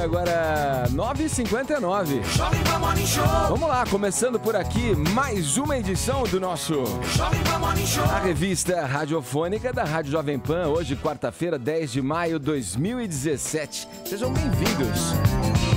Agora, 9h59. Vamos lá, começando por aqui, mais uma edição do nosso... A revista radiofônica da Rádio Jovem Pan, hoje, quarta-feira, 10 de maio de 2017. Sejam bem-vindos.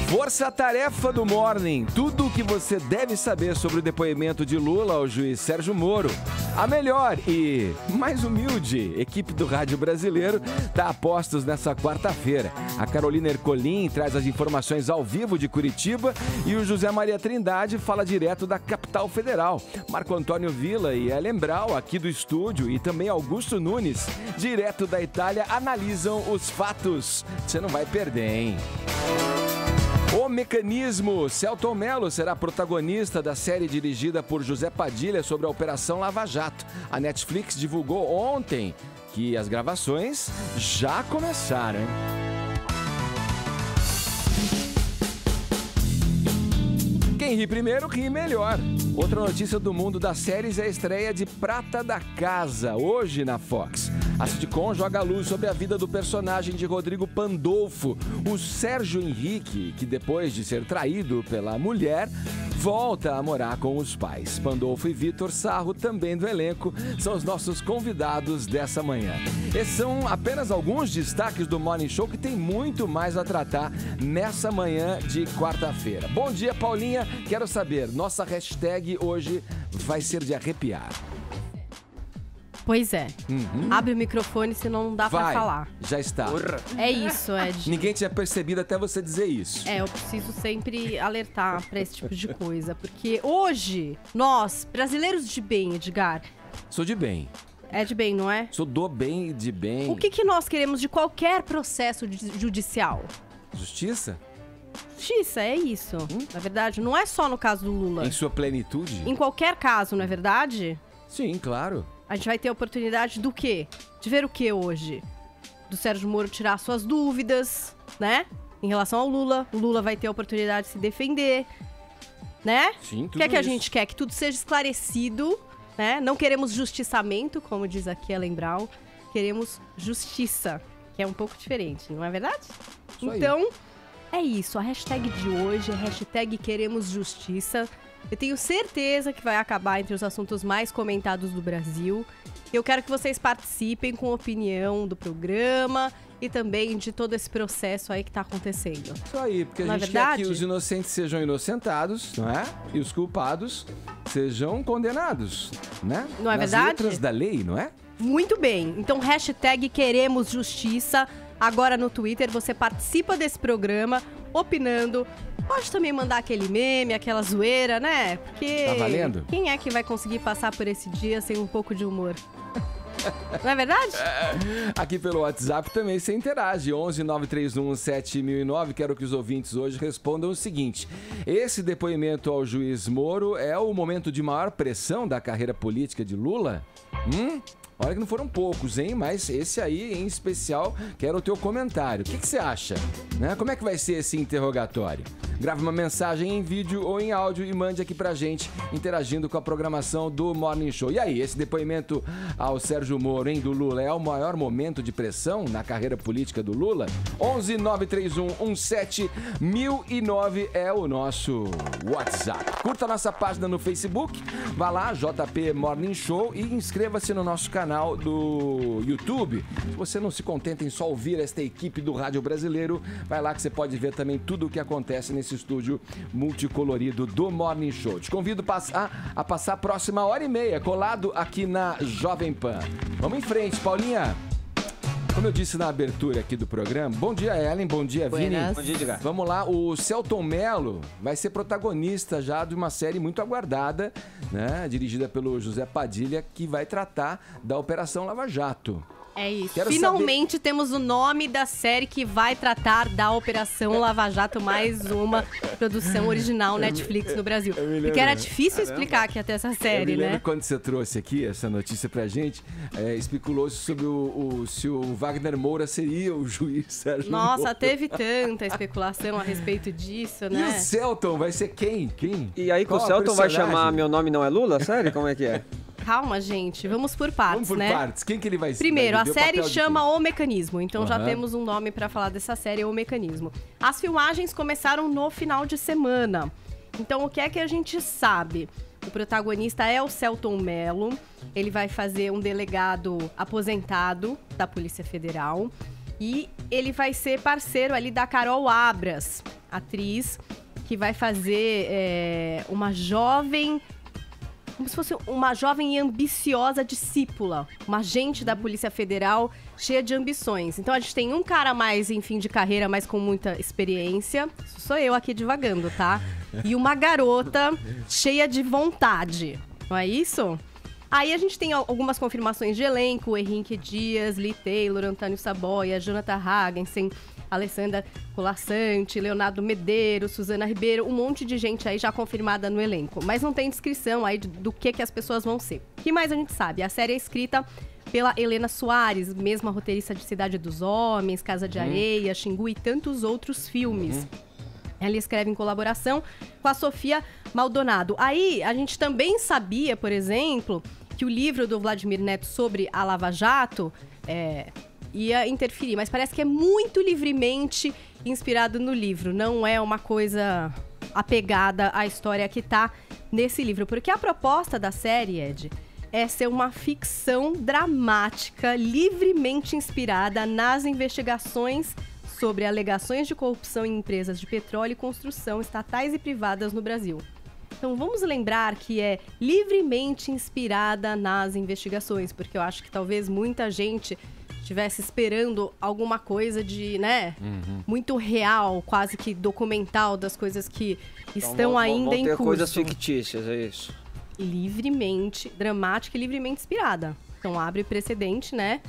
Força-tarefa do Morning. Tudo o que você deve saber sobre o depoimento de Lula ao juiz Sérgio Moro. A melhor e mais humilde equipe do rádio brasileiro está a postos nessa quarta-feira. A Carolina Ercolim traz as informações ao vivo de Curitiba e o José Maria Trindade fala direto da capital federal. Marco Antônio Villa e Ellen Brau, aqui do estúdio, e também Augusto Nunes, direto da Itália, analisam os fatos. Você não vai perder, hein? O Mecanismo. Celton Mello será protagonista da série dirigida por José Padilha sobre a Operação Lava Jato. A Netflix divulgou ontem que as gravações já começaram, hein? Quem ri primeiro, ri melhor. Outra notícia do mundo das séries é a estreia de Prata da Casa, hoje na Fox. A sitcom joga a luz sobre a vida do personagem de Rodrigo Pandolfo, o Sérgio Henrique, que depois de ser traído pela mulher, volta a morar com os pais. Pandolfo e Vitor Sarro, também do elenco, são os nossos convidados dessa manhã. Esses são apenas alguns destaques do Morning Show, que tem muito mais a tratar nessa manhã de quarta-feira. Bom dia, Paulinha. Quero saber, nossa hashtag hoje vai ser de arrepiar. Pois é. Abre o microfone, senão não dá pra falar. Já está. É isso, Ed. Ninguém tinha percebido até você dizer isso. Eu preciso sempre alertar pra esse tipo de coisa. Porque hoje, nós, brasileiros de bem, Edgar... Sou de bem. É de bem, não é? Sou do bem e de bem. O que nós queremos de qualquer processo judicial? Justiça? Justiça, é isso. Na verdade, não é só no caso do Lula. Em sua plenitude? Em qualquer caso, não é verdade? Sim, claro. A gente vai ter a oportunidade do quê? De ver o quê hoje? Do Sérgio Moro tirar suas dúvidas, né? Em relação ao Lula. O Lula vai ter a oportunidade de se defender, né? Sim, tudo O que é que a isso. gente quer? Que tudo seja esclarecido, né? Não queremos justiçamento, como diz aqui Ellen Brau. Queremos justiça, que é um pouco diferente, não é verdade? Isso aí. Então, é isso. A hashtag de hoje é hashtag queremos justiça. Eu tenho certeza que vai acabar entre os assuntos mais comentados do Brasil. Eu quero que vocês participem com opinião do programa e também de todo esse processo aí que tá acontecendo. Isso aí, porque Não a é gente verdade? quer que os inocentes sejam inocentados, não é? E os culpados sejam condenados, né? Não é Nas verdade? letras da lei, não é? Muito bem. Então, hashtag queremos justiça. Agora no Twitter, você participa desse programa opinando. Pode também mandar aquele meme, aquela zoeira, né? Porque Tá valendo? quem é que vai conseguir passar por esse dia sem um pouco de humor? Não é verdade? Aqui pelo WhatsApp também você interage, 11 931 7009. Quero que os ouvintes hoje respondam o seguinte: esse depoimento ao juiz Moro é o momento de maior pressão da carreira política de Lula? Olha que não foram poucos, hein? Mas esse aí, em especial, quero o teu comentário. O que você acha? Né? Como é que vai ser esse interrogatório? Grave uma mensagem em vídeo ou em áudio e mande aqui pra gente, interagindo com a programação do Morning Show. E aí, esse depoimento ao Sérgio Moro, hein, do Lula, é o maior momento de pressão na carreira política do Lula? 11 931 17 1009 é o nosso WhatsApp. Curta a nossa página no Facebook, vá lá, JP Morning Show, e inscreva-se no nosso canal do YouTube. Se você não se contenta em só ouvir esta equipe do Rádio Brasileiro, vai lá que você pode ver também tudo o que acontece nesse estúdio multicolorido do Morning Show. Te convido a passar a próxima hora e meia colado aqui na Jovem Pan. Vamos em frente, Paulinha. Como eu disse na abertura aqui do programa, bom dia, Ellen, bom dia, Vini. Bom dia, Edgar. Vamos lá, o Celton Mello vai ser protagonista já de uma série muito aguardada, né, dirigida pelo José Padilha, que vai tratar da Operação Lava Jato. É isso. Quero Finalmente temos o nome da série que vai tratar da Operação Lava Jato, mais uma produção original Netflix no Brasil. Porque era difícil explicar que ia ter essa Eu série, me lembro né? quando você trouxe aqui essa notícia pra gente, especulou-se sobre se o Wagner Moura seria o juiz Sérgio Nossa, Moro. teve tanta especulação a respeito disso, E né? o Celton vai ser quem? E aí que Qual o a Celton vai personagem? chamar Meu Nome Não é Lula? Sério? Como é que é? Calma, gente. Vamos por partes, Vamos por né? partes. Quem que ele vai ser? Primeiro, a Deu série papel de chama quem? O Mecanismo. Então já Aham. temos um nome pra falar dessa série, O Mecanismo. As filmagens começaram no final de semana. Então o que é que a gente sabe? O protagonista é o Selton Mello. Ele vai fazer um delegado aposentado da Polícia Federal. E ele vai ser parceiro ali da Carol Abras, atriz, que vai fazer uma jovem... Como se fosse uma jovem e ambiciosa discípula. Uma agente da Polícia Federal cheia de ambições. Então a gente tem um cara mais em fim de carreira, mas com muita experiência. Isso sou eu aqui divagando, tá? E uma garota cheia de vontade. Não é isso? Aí a gente tem algumas confirmações de elenco. Henrique Dias, Lee Taylor, Antônio Saboia, Jonathan Hagensen, Alessandra Colassante, Leonardo Medeiros, Suzana Ribeiro, um monte de gente aí já confirmada no elenco. Mas não tem descrição aí do que as pessoas vão ser. O que mais a gente sabe? A série é escrita pela Helena Soares, mesma roteirista de Cidade dos Homens, Casa de Areia, Xingu e tantos outros filmes. Ela escreve em colaboração com a Sofia Maldonado. Aí, a gente também sabia, por exemplo, que o livro do Vladimir Neto sobre a Lava Jato ia interferir, mas parece que é muito livremente inspirado no livro. Não é uma coisa apegada à história que tá nesse livro. Porque a proposta da série, Ed, é ser uma ficção dramática, livremente inspirada nas investigações sobre alegações de corrupção em empresas de petróleo e construção estatais e privadas no Brasil. Então vamos lembrar que é livremente inspirada nas investigações, porque eu acho que talvez muita gente estivesse esperando alguma coisa de, né, muito real, quase que documental das coisas que estão ainda em curso. Coisas fictícias, é isso. Livremente, dramática e livremente inspirada. Então abre precedente, né,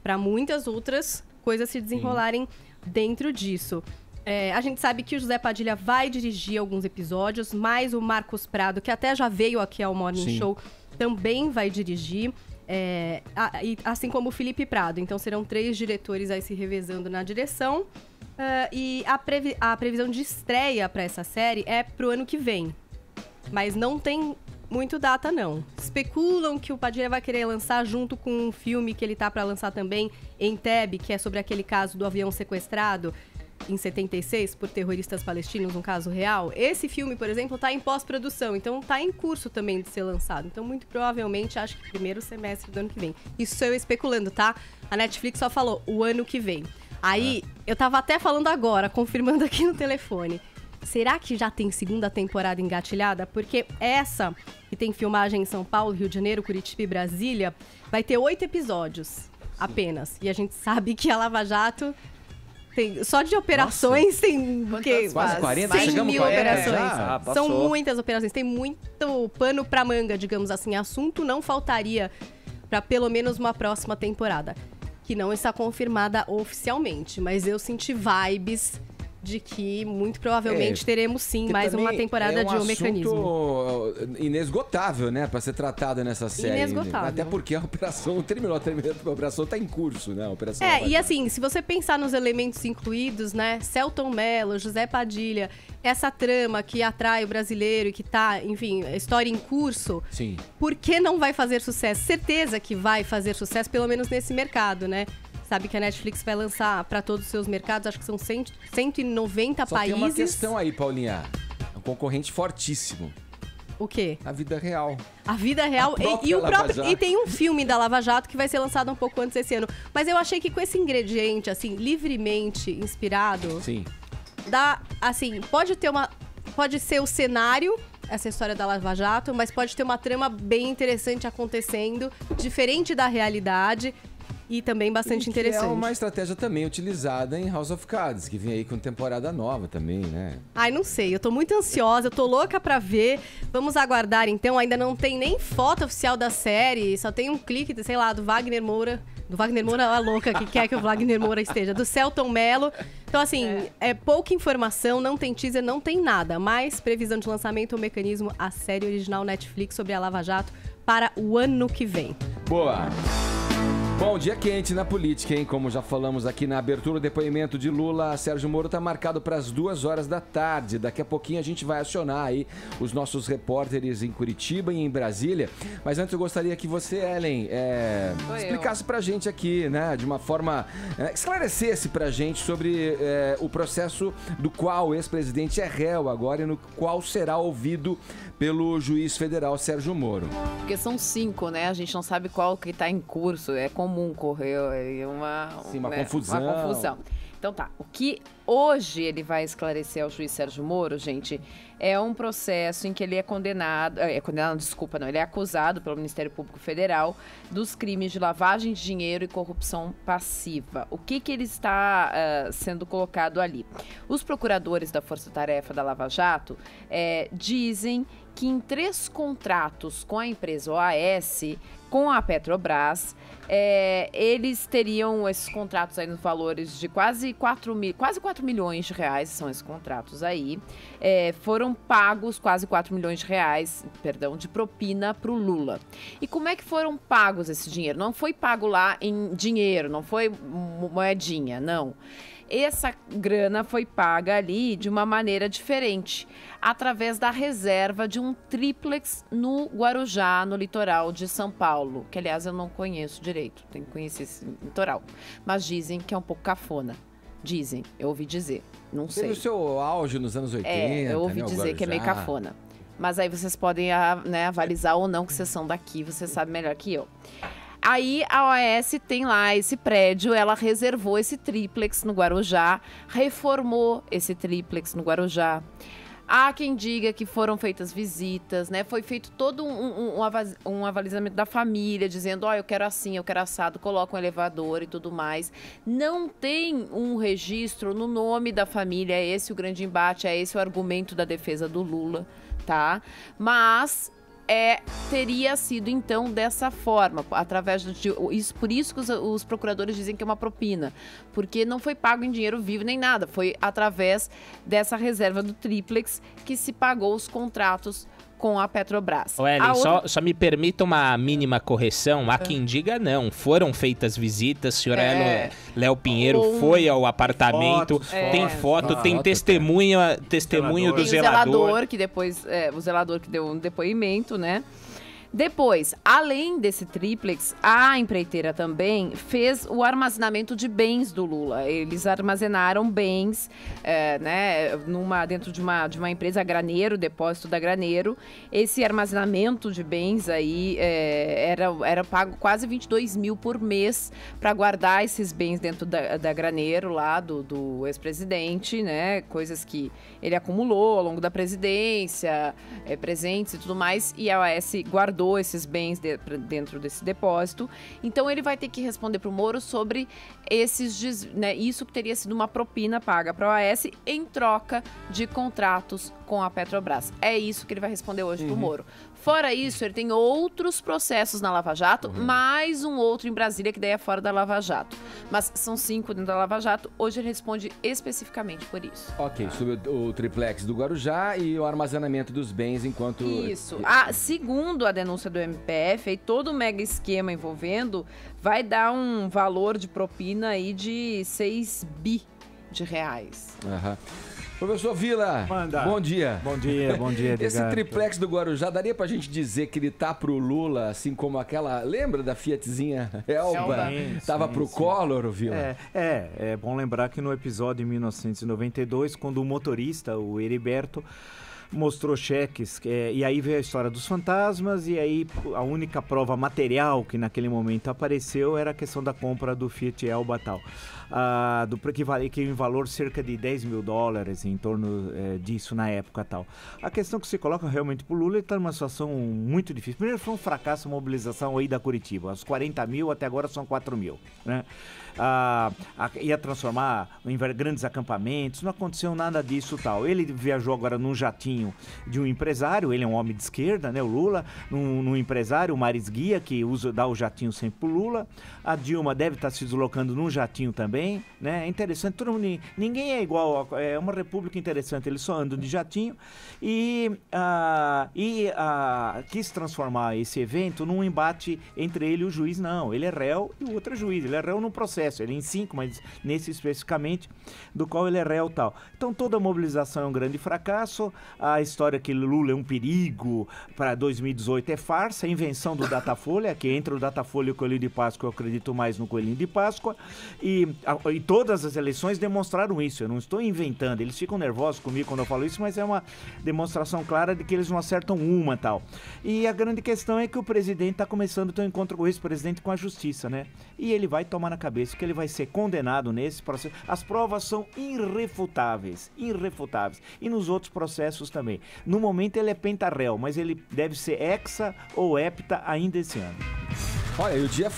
para muitas outras coisas se desenrolarem dentro disso. A gente sabe que o José Padilha vai dirigir alguns episódios, mas o Marcos Prado, que até já veio aqui ao Morning Show, também vai dirigir. Assim como o Felipe Prado. Então serão 3 diretores aí se revezando na direção. E a previsão de estreia para essa série é pro ano que vem. Mas não tem muito data, não. Especulam que o Padilha vai querer lançar junto com um filme que ele tá para lançar também, Entebbe, que é sobre aquele caso do avião sequestrado em 76 por terroristas palestinos, um caso real. Esse filme, por exemplo, tá em pós-produção, então tá em curso também de ser lançado. Então, muito provavelmente, acho que primeiro semestre do ano que vem. Isso eu especulando, tá? A Netflix só falou o ano que vem. Aí, eu tava até falando agora, confirmando aqui no telefone. Será que já tem segunda temporada engatilhada? Porque essa, que tem filmagem em São Paulo, Rio de Janeiro, Curitiba e Brasília, vai ter 8 episódios apenas. E a gente sabe que a Lava Jato tem, só de operações tem quase 40? 100 mil 40 operações. já? São muitas operações. Tem muito pano pra manga, digamos assim. Assunto não faltaria pra pelo menos uma próxima temporada. Que não está confirmada oficialmente. Mas eu senti vibes de que muito provavelmente teremos sim mais uma temporada de O Mecanismo. É um assunto inesgotável, né? Pra ser tratado nessa série. Inesgotável. Até porque a operação terminou, a operação tá em curso, né? A operação e assim, se você pensar nos elementos incluídos, né? Selton Mello, José Padilha, essa trama que atrai o brasileiro e que tá, enfim, história em curso. Sim. Por que não vai fazer sucesso? Certeza que vai fazer sucesso, pelo menos nesse mercado, né? Sabe que a Netflix vai lançar para todos os seus mercados, acho que são 190 Só países. Tem uma questão aí, Paulinha. É um concorrente fortíssimo. O quê? A vida real. A vida real. E tem um filme da Lava Jato que vai ser lançado um pouco antes desse ano. Mas eu achei que com esse ingrediente, assim, livremente inspirado. Sim. Dá, assim, pode ser o cenário, essa história da Lava Jato, mas pode ter uma trama bem interessante acontecendo, diferente da realidade. E também bastante interessante. É uma estratégia também utilizada em House of Cards, que vem aí com temporada nova também, né? Ai, não sei. Eu tô muito ansiosa, eu tô louca pra ver. Vamos aguardar, então. Ainda não tem nem foto oficial da série. Só tem um clique, sei lá, do Wagner Moura. Do Wagner Moura, a louca que quer que o Wagner Moura esteja. Do Selton Mello. Então, assim, é pouca informação, não tem teaser, não tem nada. Mas previsão de lançamento, O Mecanismo, a série original Netflix sobre a Lava Jato para o ano que vem. Boa! Bom, dia quente na política, hein? Como já falamos aqui na abertura, o depoimento de Lula, Sérgio Moro está marcado para as 2h da tarde. Daqui a pouquinho a gente vai acionar aí os nossos repórteres em Curitiba e em Brasília. Mas antes eu gostaria que você, Ellen, explicasse pra gente aqui, né? De uma forma... esclarecesse pra gente sobre o processo do qual o ex-presidente é réu agora e no qual será ouvido pelo juiz federal Sérgio Moro. Porque são 5, né? A gente não sabe qual que está em curso. É comum correr uma confusão. Uma confusão. Então tá, o que hoje ele vai esclarecer ao juiz Sérgio Moro, gente, é um processo em que ele é ele é acusado pelo Ministério Público Federal dos crimes de lavagem de dinheiro e corrupção passiva. O que ele está sendo colocado ali? Os procuradores da Força Tarefa da Lava Jato dizem que em 3 contratos com a empresa OAS, com a Petrobras, eles teriam esses contratos aí nos valores de quase 4 milhões de reais, são esses contratos aí, foram pagos quase 4 milhões de reais, de propina para o Lula. E como é que foram pagos esse dinheiro? Não foi pago lá em dinheiro, não foi moedinha, não. Essa grana foi paga ali de uma maneira diferente, através da reserva de um triplex no Guarujá, no litoral de São Paulo, que aliás eu não conheço direito, tenho que conhecer esse litoral, mas dizem que é um pouco cafona. Dizem, eu ouvi dizer, não sei. Teve o seu auge nos anos 80, eu ouvi dizer que é meio cafona. Mas aí vocês podem avalizar ou não, que vocês são daqui, você sabe melhor que eu. Aí a OAS tem lá esse prédio, ela reservou esse triplex no Guarujá, reformou esse triplex no Guarujá. Há quem diga que foram feitas visitas, né? Foi feito todo um avalizamento da família, dizendo, eu quero assim, eu quero assado, coloca um elevador e tudo mais. Não tem um registro no nome da família, é esse o grande embate, é esse o argumento da defesa do Lula, tá? Mas... teria sido, então, dessa forma, através por isso que os procuradores dizem que é uma propina, porque não foi pago em dinheiro vivo nem nada, foi através dessa reserva do triplex que se pagou os contratos com a Petrobras. Ellen, só me permita uma mínima correção. Há quem diga não. Foram feitas visitas, o senhor Léo Pinheiro foi ao apartamento, tem foto, tem testemunho do zelador. O zelador que deu um depoimento, né? Depois, além desse triplex, a empreiteira também fez o armazenamento de bens do Lula. Eles armazenaram bens dentro de uma empresa Graneiro, depósito da Graneiro. Esse armazenamento de bens aí era pago quase 22 mil por mês para guardar esses bens dentro da Graneiro lá do ex-presidente, né? Coisas que ele acumulou ao longo da presidência, presentes e tudo mais, e a OAS guardou esses bens dentro desse depósito. Então ele vai ter que responder para o Moro sobre isso que teria sido uma propina paga para a OAS em troca de contratos com a Petrobras. É isso que ele vai responder hoje para o Moro. Fora isso, ele tem outros processos na Lava Jato, mais um outro em Brasília, que daí é fora da Lava Jato. Mas são 5 dentro da Lava Jato. Hoje ele responde especificamente por isso. Ok, sobre o triplex do Guarujá e o armazenamento dos bens enquanto... Isso. Segundo a denúncia do MPF, aí todo o mega esquema envolvendo vai dar um valor de propina aí de 6 bi de reais. Professor Vila, manda. Bom dia. Bom dia, Edgar. Esse triplex do Guarujá, daria pra gente dizer que ele tá pro Lula, assim como aquela... Lembra da Fiatzinha Elba? Tava pro Collor, Vila? É bom lembrar que no episódio em 1992, quando o motorista, o Heriberto, mostrou cheques, e aí veio a história dos fantasmas, e aí a única prova material que naquele momento apareceu era a questão da compra do Fiat Elba tal. Que em valor cerca de 10 mil dólares, em torno disso na época tal. A questão que se coloca realmente pro Lula, ele está numa situação muito difícil. Primeiro foi um fracasso a mobilização aí da Curitiba, os 40 mil até agora são 4 mil, né? Ia transformar em grandes acampamentos, não aconteceu nada disso tal. Ele viajou agora num jatinho de um empresário, ele é um homem de esquerda, né, o Lula, num empresário, o Maris Guia, que dá o jatinho sempre pro Lula. A Dilma deve estar se deslocando num jatinho também, também, né? É interessante, todo mundo, ninguém é igual, é uma república interessante, eles só andam de jatinho e quis transformar esse evento num embate entre ele e o juiz. Não, ele é réu e o outro é juiz, ele é réu no processo, ele é em 5, mas nesse especificamente, do qual ele é réu tal. Então toda a mobilização é um grande fracasso, a história que Lula é um perigo para 2018 é farsa, a invenção do Datafolha, que entre o Datafolha e o Coelhinho de Páscoa eu acredito mais no Coelhinho de Páscoa, e todas as eleições demonstraram isso, eu não estou inventando, eles ficam nervosos comigo quando eu falo isso, mas é uma demonstração clara de que eles não acertam uma tal. E a grande questão é que o presidente está começando o seu encontro com o ex-presidente com a justiça, né? E ele vai tomar na cabeça que ele vai ser condenado nesse processo. As provas são irrefutáveis, e nos outros processos também. No momento ele é pentarréu, mas ele deve ser hexa ou hepta ainda esse ano. Olha, e o dia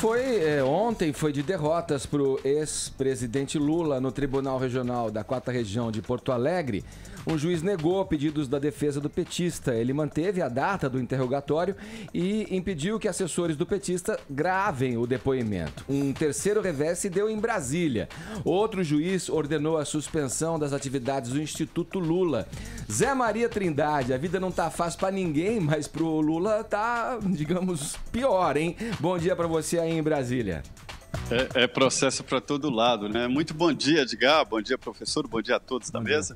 ontem foi de derrotas para o ex-presidente Lula no Tribunal Regional da 4ª Região de Porto Alegre. Um juiz negou pedidos da defesa do petista. Ele manteve a data do interrogatório e impediu que assessores do petista gravem o depoimento. Um terceiro revés se deu em Brasília. Outro juiz ordenou a suspensão das atividades do Instituto Lula. Zé Maria Trindade, a vida não tá fácil para ninguém, mas pro Lula tá, digamos, pior, hein? Bom dia para você aí em Brasília. É processo para todo lado, né? Muito bom dia, Edgar. Bom dia, professor. Bom dia a todos da mesa.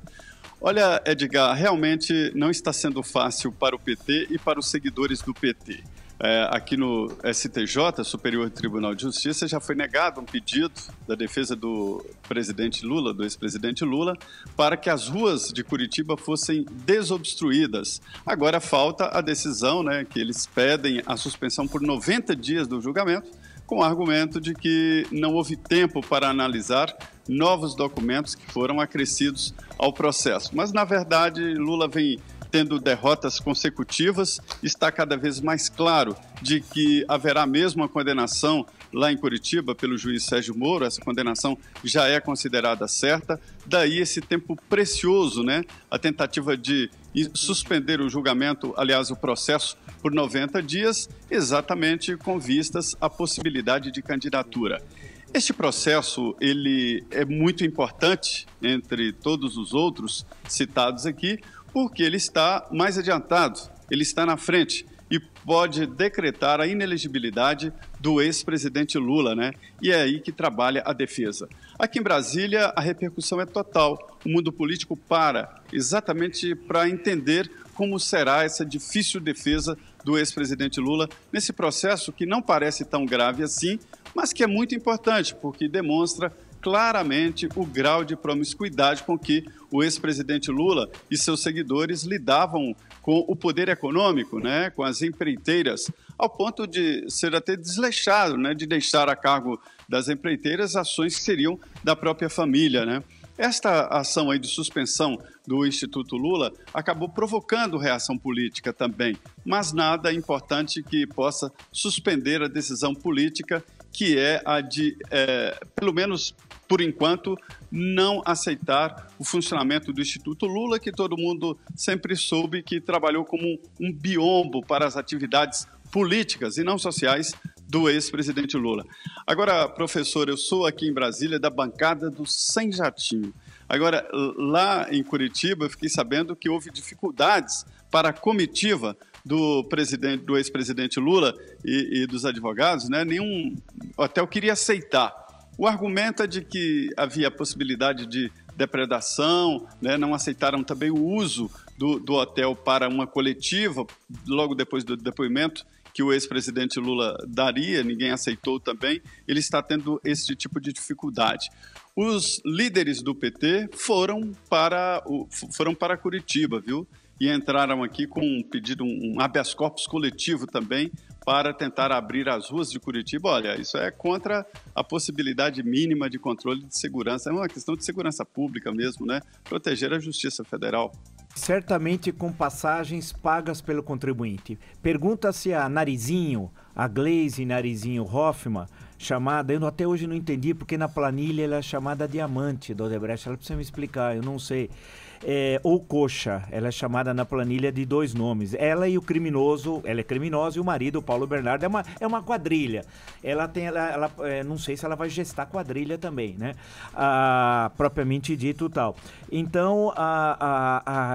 Olha, Edgar, realmente não está sendo fácil para o PT e para os seguidores do PT. Aqui no STJ, Superior Tribunal de Justiça, já foi negado um pedido da defesa do presidente Lula, do ex-presidente Lula, para que as ruas de Curitiba fossem desobstruídas. Agora falta a decisão, né, que eles pedem a suspensão por 90 dias do julgamento, com o argumento de que não houve tempo para analisar novos documentos que foram acrescidos ao processo. Mas, na verdade, Lula vem tendo derrotas consecutivas, está cada vez mais claro de que haverá mesmo uma condenação lá em Curitiba pelo juiz Sérgio Moro. Essa condenação já é considerada certa, daí esse tempo precioso, né? A tentativa de suspender o julgamento, aliás, o processo por 90 dias, exatamente com vistas à possibilidade de candidatura. Este processo, ele é muito importante entre todos os outros citados aqui, porque ele está mais adiantado, ele está na frente e pode decretar a inelegibilidade do ex-presidente Lula, né? E é aí que trabalha a defesa. Aqui em Brasília, a repercussão é total. O mundo político para exatamente para entender como será essa difícil defesa do ex-presidente Lula nesse processo que não parece tão grave assim, mas que é muito importante, porque demonstra claramente o grau de promiscuidade com que o ex-presidente Lula e seus seguidores lidavam com o poder econômico, né, com as empreiteiras, ao ponto de ser até desleixado, né, de deixar a cargo das empreiteiras ações que seriam da própria família, né? Esta ação aí de suspensão do Instituto Lula acabou provocando reação política também, mas nada importante que possa suspender a decisão política, que é a de, pelo menos por enquanto, não aceitar o funcionamento do Instituto Lula, que todo mundo sempre soube que trabalhou como um biombo para as atividades políticas e não sociais do ex-presidente Lula. Agora, professor, eu sou aqui em Brasília da bancada do Sem Jatinho. Agora, lá em Curitiba, eu fiquei sabendo que houve dificuldades para a comitiva do ex-presidente Lula e dos advogados, né? Nenhum hotel queria aceitar. O argumento é de que havia a possibilidade de depredação, né? Não aceitaram também o uso do hotel para uma coletiva, logo depois do depoimento que o ex-presidente Lula daria, ninguém aceitou também. Ele está tendo esse tipo de dificuldade. Os líderes do PT foram para Curitiba, viu? E entraram aqui com um pedido, um habeas corpus coletivo também, para tentar abrir as ruas de Curitiba. Olha, isso é contra a possibilidade mínima de controle de segurança. É uma questão de segurança pública mesmo, né? Proteger a Justiça Federal. Certamente com passagens pagas pelo contribuinte. Pergunta-se a Narizinho, a Gleisi Narizinho Hoffmann, chamada, eu até hoje não entendi, porque na planilha ela é chamada Diamante do Odebrecht, ela precisa me explicar, eu não sei. Ou Coxa, ela é chamada na planilha de 2 nomes. Ela e o criminoso, ela é criminosa e o marido, o Paulo Bernardo, é uma quadrilha. Ela não sei se ela vai gestar quadrilha também, né? Propriamente dito tal. Então,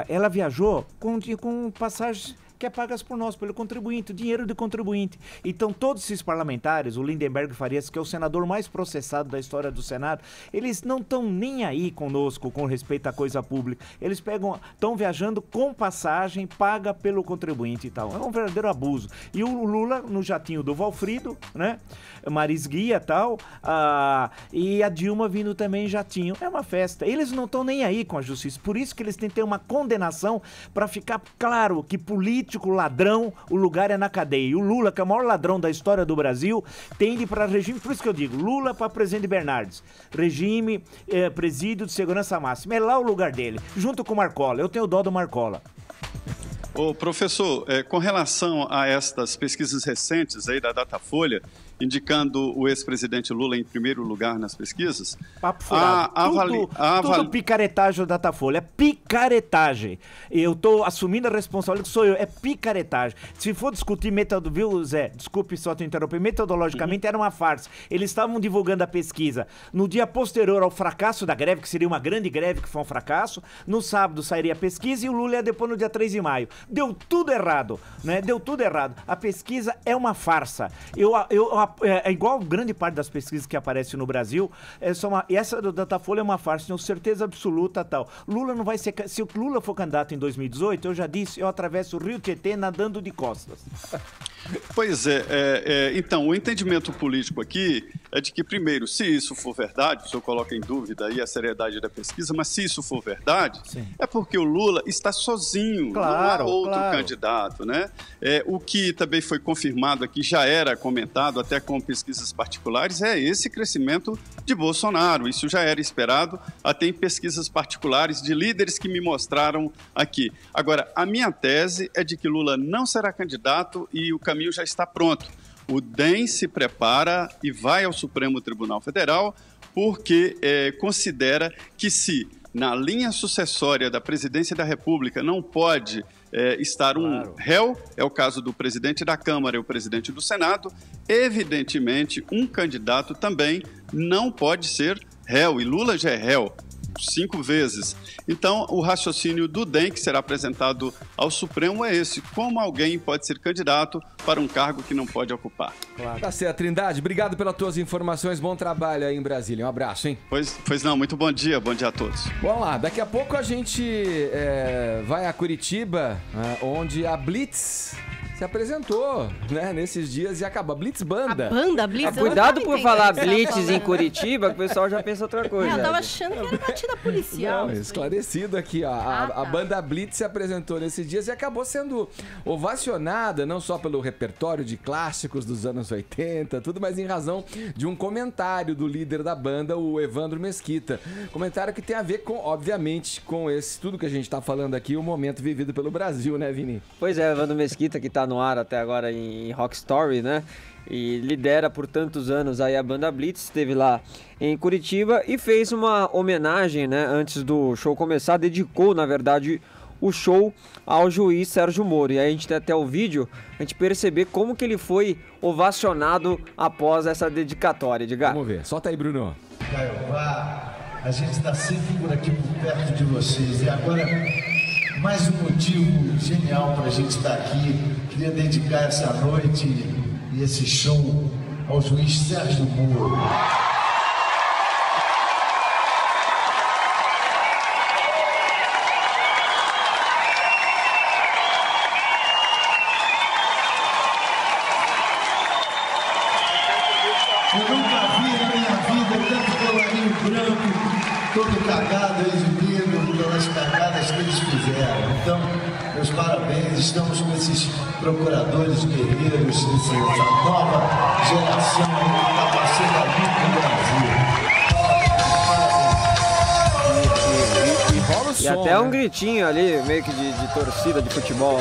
ela viajou com passagens que é pagas por nós, pelo contribuinte, dinheiro de contribuinte. Então, todos esses parlamentares, o Lindenberg Farias, que é o senador mais processado da história do Senado, eles não estão nem aí conosco com respeito à coisa pública. Eles estão viajando com passagem paga pelo contribuinte e tal. É um verdadeiro abuso. E o Lula, no jatinho do Valfrido, né? Maris Guia e tal, e a Dilma vindo também em jatinho. É uma festa. Eles não estão nem aí com a justiça. Por isso que eles têm que ter uma condenação para ficar claro que político ladrão, o lugar é na cadeia. E o Lula, que é o maior ladrão da história do Brasil, tende para regime, por isso que eu digo, Lula para presidente Bernardes. Regime, presídio de segurança máxima. É lá o lugar dele, junto com o Marcola. Eu tenho dó do Marcola. Ô, professor, com relação a estas pesquisas recentes aí da Datafolha, indicando o ex-presidente Lula em primeiro lugar nas pesquisas... Papo furado. Tudo picaretagem da Datafolha. É picaretagem. Eu estou assumindo a responsabilidade, sou eu. É picaretagem. Se for discutir viu, Zé? Desculpe só te interromper. Metodologicamente era uma farsa. Eles estavam divulgando a pesquisa no dia posterior ao fracasso da greve, que seria uma grande greve, que foi um fracasso. No sábado sairia a pesquisa e o Lula ia depois no dia 3 de maio. Deu tudo errado, né? Deu tudo errado. A pesquisa é uma farsa. É igual grande parte das pesquisas que aparecem no Brasil. E essa do Datafolha é uma farsa, tenho certeza absoluta tal. Lula não vai ser... Se o Lula for candidato em 2018, eu já disse, eu atravesso o Rio Tietê nadando de costas. Pois então, o entendimento político aqui é de que, primeiro, se isso for verdade, o senhor coloca em dúvida aí a seriedade da pesquisa, mas se isso for verdade, sim, é porque o Lula está sozinho, claro, não há outro candidato, né? O que também foi confirmado aqui, já era comentado até com pesquisas particulares, é esse crescimento de Bolsonaro. Isso já era esperado, até em pesquisas particulares de líderes que me mostraram aqui. Agora, a minha tese é de que Lula não será candidato e o caminho já está pronto. O DEM se prepara e vai ao Supremo Tribunal Federal porque considera que se na linha sucessória da presidência da República não pode estar um réu, é o caso do presidente da Câmara e o presidente do Senado, evidentemente um candidato também não pode ser réu, e Lula já é réu 5 vezes. Então, o raciocínio do DEM, que será apresentado ao Supremo, é esse: como alguém pode ser candidato para um cargo que não pode ocupar. Claro. Tá certo, Trindade. Obrigado pelas tuas informações. Bom trabalho aí em Brasília. Um abraço, hein? Pois não, muito bom dia a todos. Vamos lá, daqui a pouco a gente vai a Curitiba, onde a Blitz se apresentou, né, nesses dias e acabou. A Blitz Banda. A banda Blitz. Cuidado por falar Blitz em Curitiba, que o pessoal já pensa outra coisa. Eu tava achando que era batida policial. Não, esclarecido aqui, ó. A banda Blitz se apresentou nesses dias e acabou sendo ovacionada, não só pelo repertório de clássicos dos anos 80, tudo, mas em razão de um comentário do líder da banda, o Evandro Mesquita. Comentário que tem a ver com, obviamente, com tudo que a gente tá falando aqui, o momento vivido pelo Brasil, né, Vini? Pois é, Evandro Mesquita, que tá no ar até agora em Rock Story, né? E lidera por tantos anos aí a banda Blitz, esteve lá em Curitiba e fez uma homenagem, né? Antes do show começar, dedicou, na verdade, o show ao juiz Sérgio Moro. E aí a gente tem até o vídeo, a gente perceber como que ele foi ovacionado após essa dedicatória, Edgar. Vamos ver, solta aí, Bruno. Caiová, a gente está sempre por aqui, por perto de vocês. E agora, mais um motivo genial para a gente estar aqui. Queria dedicar essa noite e esse show ao juiz Sérgio Moro. Eu nunca vi na minha vida tanto colarinho branco, todo cagado, exibido pelas cagadas que eles fizeram. Então, meus parabéns, estamos com esses procuradores guerreiros, essa nova geração que está passando a vida no Brasil. E até um gritinho ali, meio que de torcida de futebol.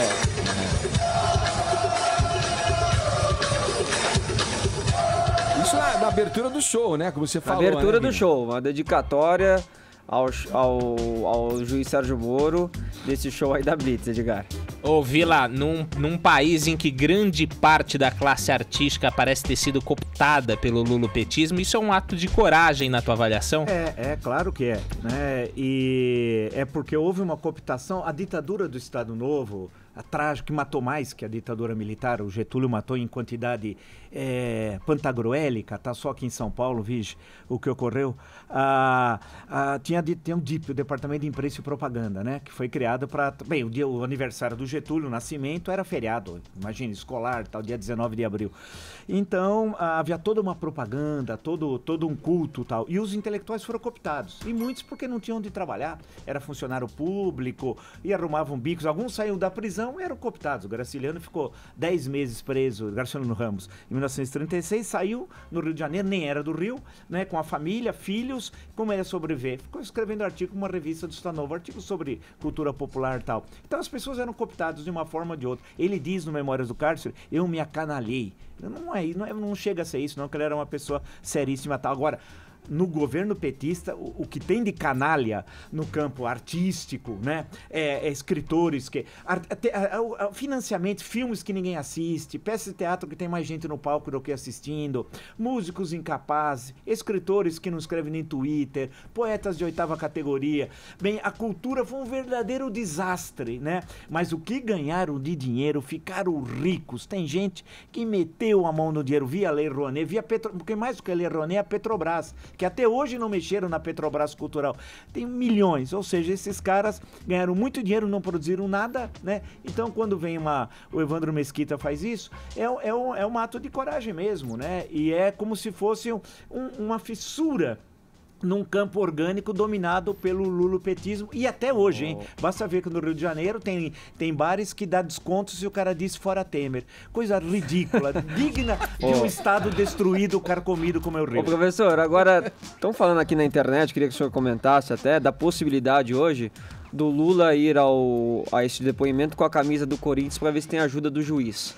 Isso na abertura do show, né? Como você falou. Abertura né, do show, uma dedicatória ao juiz Sérgio Moro desse show aí da Blitz, Edgar. Ô, Vila, num país em que grande parte da classe artística parece ter sido cooptada pelo lulopetismo, isso é um ato de coragem na tua avaliação? Claro que é, né? E é porque houve uma cooptação, a ditadura do Estado Novo, a trágica, que matou mais que a ditadura militar, o Getúlio matou em quantidade pantagruélica, tá só aqui em São Paulo, vige o que ocorreu. Tinha o DIP, o Departamento de Imprensa e Propaganda, né? Que foi criado para... Bem, o aniversário do Getúlio, o nascimento, era feriado, imagina, escolar, tal, dia 19 de abril. Então, havia toda uma propaganda, todo um culto tal, e os intelectuais foram cooptados, e muitos porque não tinham onde trabalhar, era funcionário público, e arrumavam bicos, alguns saíram da prisão e eram cooptados. O Graciliano ficou 10 meses preso, Graciliano Ramos, em 1936, saiu no Rio de Janeiro, nem era do Rio, né, com a família, filhos, como ele ia sobreviver? Ficou escrevendo artigo numa revista do Estado Novo, artigo sobre cultura popular e tal. Então as pessoas eram cooptadas de uma forma ou de outra. Ele diz no Memórias do Cárcere, eu me acanalhei. Não chega a ser isso, não, que ele era uma pessoa seríssima tal. Agora, no governo petista, o que tem de canalha no campo artístico, né? Escritores, financiamento, filmes que ninguém assiste, peças de teatro que tem mais gente no palco do que assistindo, músicos incapazes, escritores que não escrevem nem Twitter, poetas de 8ª categoria. Bem, a cultura foi um verdadeiro desastre, né? Mas o que ganharam de dinheiro, ficaram ricos. Tem gente que meteu a mão no dinheiro via Lei Rouanet, porque mais do que a Lei Rouanet é a Petrobras, que até hoje não mexeram na Petrobras Cultural. Tem milhões, ou seja, esses caras ganharam muito dinheiro, não produziram nada, né? Então, quando vem o Evandro Mesquita faz isso, é um ato de coragem mesmo, né? E é como se fosse uma fissura num campo orgânico dominado pelo lulopetismo, e até hoje, hein? Basta ver que no Rio de Janeiro tem bares que dá desconto se o cara diz fora Temer. Coisa ridícula, digna de um estado destruído, carcomido como é o Rio. Ô, professor, agora, estão falando aqui na internet, queria que o senhor comentasse até, da possibilidade hoje do Lula ir a esse depoimento com a camisa do Corinthians para ver se tem ajuda do juiz.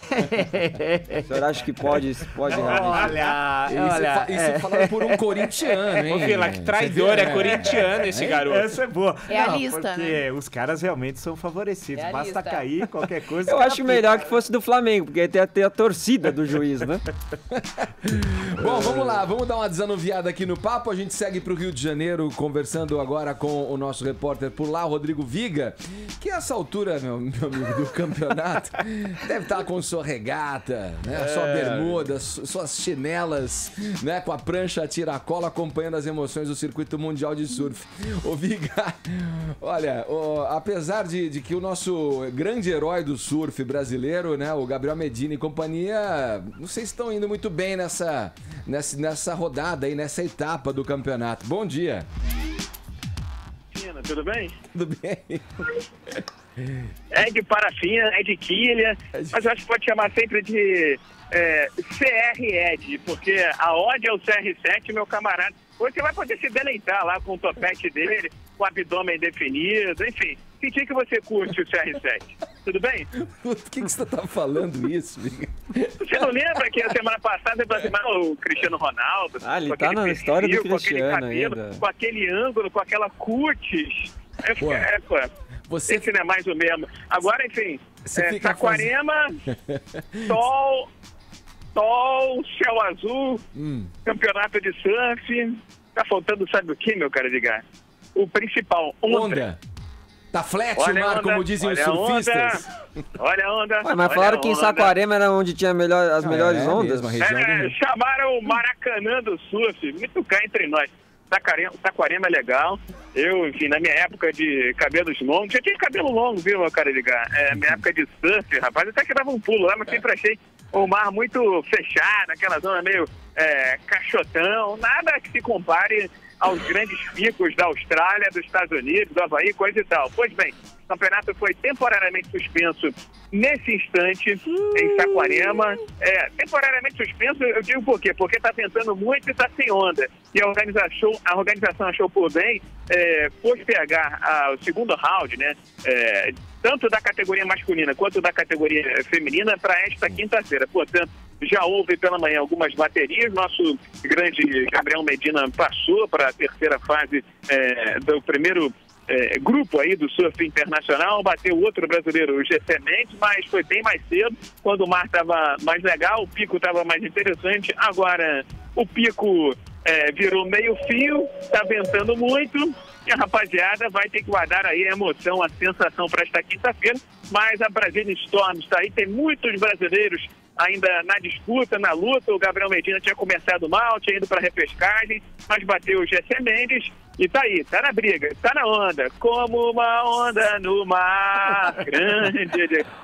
O senhor acha que pode Olha, isso falando por um corintiano, hein? Ô, Vila, que traidor, é corintiano esse garoto. Essa é boa. É a lista, porque né? os caras realmente são favorecidos. É a Basta lista. cair, qualquer coisa. Eu acho melhor que fosse do Flamengo, porque tem até a torcida do juiz, né? Bom, vamos lá, vamos dar uma desanuviada aqui no papo. A gente segue pro Rio de Janeiro, conversando agora com o nosso repórter por lá, Rodrigo Viga, que a essa altura, meu amigo, do campeonato, deve estar com sua regata, né? Sua bermuda, suas chinelas, né? Com a prancha a tiracola, acompanhando as emoções do circuito mundial de surf. Ô Viga, olha, apesar de que o nosso grande herói do surf brasileiro, né? O Gabriel Medina e companhia, não sei se estão indo muito bem nessa rodada aí, nessa etapa do campeonato. Bom dia. Tudo bem? Tudo bem? É de parafina, é de quilha, mas eu acho que pode chamar sempre de CR Ed, porque a Odd é o CR7, meu camarada. Hoje você vai poder se deleitar lá com o topete dele, com o abdômen definido, enfim. Sentir que você curte o CR7. Tudo bem? Por que você tá falando isso, Viga? Você não lembra que a semana passada o Cristiano Ronaldo... ele tá na história do Cristiano cabelo, ainda. com aquele ângulo, com aquela cutis. Você... Esse não é mais o mesmo. Agora, enfim, fica Saquarema, sol, céu azul, campeonato de surf. Tá faltando, sabe o que, meu cara Edgar? O principal, onda. Tá flat o mar, como dizem os surfistas. Olha a onda. Mas falaram que em Saquarema era onde tinha as melhores ondas. Chamaram o Maracanã do surf. Muito cá entre nós. Saquarema é legal. Eu, enfim, na minha época de cabelos longos, já tinha cabelo longo, viu, meu cara Edgar? Minha época de surf, rapaz, até que dava um pulo lá, mas sempre achei o mar muito fechado, aquela zona meio caixotão, nada que se compare aos grandes picos da Austrália, dos Estados Unidos, do Havaí, coisa e tal. Pois bem, o campeonato foi temporariamente suspenso nesse instante em Saquarema. Temporariamente suspenso, eu digo por quê? Porque está tentando muito e está sem onda. E a organização achou por bem postergar o segundo round, né? Tanto da categoria masculina quanto da categoria feminina para esta quinta-feira. Portanto, Já houve pela manhã algumas baterias. Nosso grande Gabriel Medina passou para a terceira fase do primeiro grupo aí do surf internacional, bateu outro brasileiro, o Gessé Mendes, mas foi bem mais cedo, quando o mar estava mais legal, o pico estava mais interessante. Agora o pico virou meio fio, está ventando muito, e a rapaziada vai ter que guardar aí a emoção, a sensação para esta quinta-feira. Mas a Brazilian Storm está aí, tem muitos brasileiros ainda na disputa, na luta. O Gabriel Medina tinha começado mal, tinha ido para a repescagem, mas bateu o Gessé Mendes e tá aí, tá na briga, tá na onda, como uma onda no mar, grande,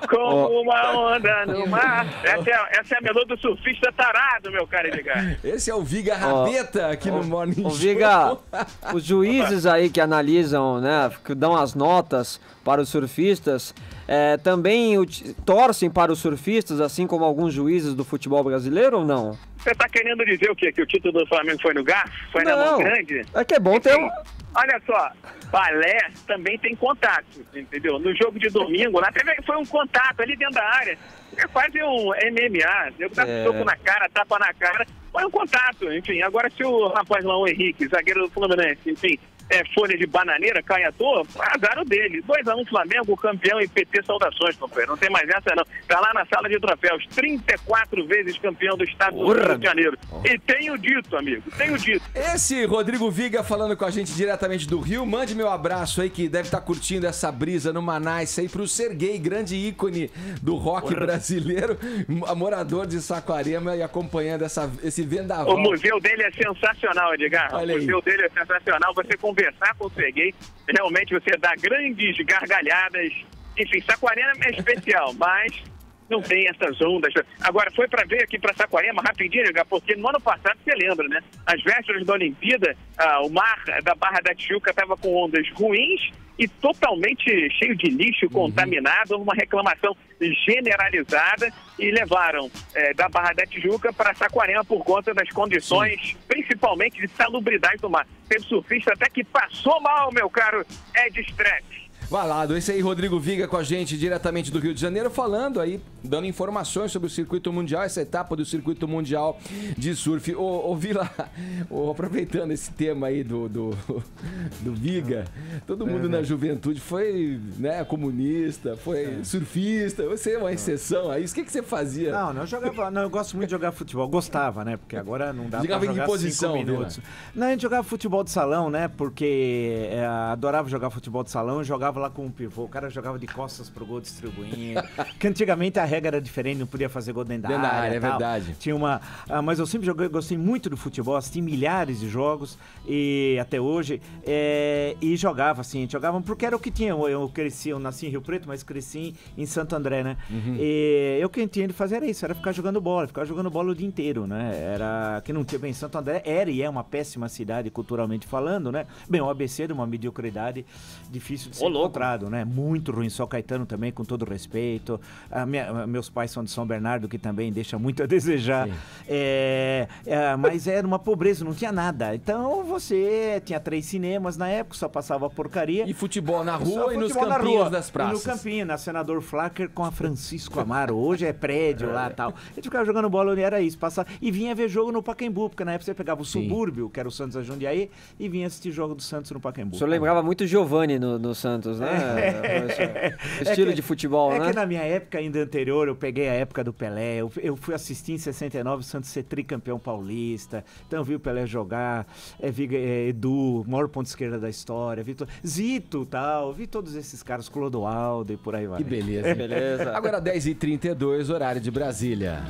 como uma onda no mar. Essa é a melô do surfista tarado, meu cara Edgar. Esse é o Viga Rabeta aqui no Morning Show. Viga, os juízes aí que analisam, né, que dão as notas para os surfistas, também torcem para os surfistas, assim como alguns juízes do futebol brasileiro ou não? Você tá querendo dizer o quê? Que o título do Flamengo foi no garfo? Foi na mão grande? É que é bom ter um... Olha só, balé também tem contato, entendeu? No jogo de domingo, lá foi um contato ali dentro da área. É quase um MMA, eu dá soco na cara, tapa na cara. Foi um contato, enfim. Agora, se o rapaz lá, o Henrique, zagueiro do Fluminense, enfim, folha de bananeira, cai à toa, azar o dele. 2-1 Flamengo, campeão e PT, saudações, companheiro. Não tem mais essa, não. Tá lá na sala de troféus, 34 vezes campeão do estado do Rio de Janeiro. E tenho dito, amigo, tenho dito. Esse Rodrigo Viga falando com a gente diretamente do Rio. Mande meu abraço aí, que deve estar curtindo essa brisa no Manaus aí, pro Serguei, grande ícone do rock brasileiro, morador de Saquarema e acompanhando esse vendaval. O museu dele é sensacional, Edgar. O museu dele é sensacional. Você conversar com o Serguei, realmente você dá grandes gargalhadas. Enfim, Saquarema é especial, mas não tem essas ondas. Agora, foi para ver aqui para Saquarema, rapidinho, porque no ano passado, você lembra, né? Às vésperas da Olimpíada, o mar da Barra da Tijuca estava com ondas ruins e totalmente cheio de lixo, contaminado, uma reclamação generalizada, e levaram da Barra da Tijuca para Saquarema por conta das condições, principalmente de salubridade do mar. Teve surfista até que passou mal, meu caro Ed Streck. Valado, esse aí, Rodrigo Viga, com a gente diretamente do Rio de Janeiro, falando aí, dando informações sobre o circuito mundial, essa etapa do circuito mundial de surf. Vila, aproveitando esse tema aí do Viga, todo mundo na juventude foi, né, comunista, foi surfista, você é uma exceção a isso. O que você fazia? Não, eu jogava, eu gosto muito de jogar futebol, gostava, né, porque agora não dá pra jogar 5 minutos. Não, a gente jogava futebol de salão, né, porque adorava jogar futebol de salão, jogava lá com um pivô, o cara jogava de costas pro gol distribuindo, que antigamente a regra era diferente, não podia fazer gol dentro da área, é verdade. Tinha mas eu sempre gostei muito do futebol, assisti milhares de jogos, e até hoje, e jogava assim, porque era o que tinha. Eu nasci em Rio Preto, mas cresci em Santo André, né? E eu que tinha de fazer era isso, era ficar jogando bola o dia inteiro, né? Era, que não tinha, bem, Santo André era e é uma péssima cidade culturalmente falando, né? Bem, o ABC era uma mediocridade difícil de ser encontrado, né? Muito ruim. São Caetano também, com todo respeito. Meus pais são de São Bernardo, que também deixa muito a desejar. Mas era uma pobreza, não tinha nada. Então você tinha 3 cinemas na época, só passava porcaria. E futebol na rua e nos campinhos das praças. E no campinho, na Senador Flacker com a Francisco Amaro. Hoje é prédio lá e tal. A gente ficava jogando bola onde era isso. E vinha ver jogo no Pacaembu, porque na época você pegava o subúrbio, que era o Santos a Jundiaí, e vinha assistir jogo do Santos no Pacaembu. O senhor lembrava muito Giovani no Santos, né? Estilo de futebol, né? É que na minha época ainda anterior, eu peguei a época do Pelé, eu fui assistir em 69 o Santos ser tricampeão paulista, então eu vi o Pelé jogar, Edu, maior ponto esquerda da história, Zito tal, vi todos esses caras, Clodoaldo e por aí vai. Que beleza. Beleza. Agora 10h32, horário de Brasília.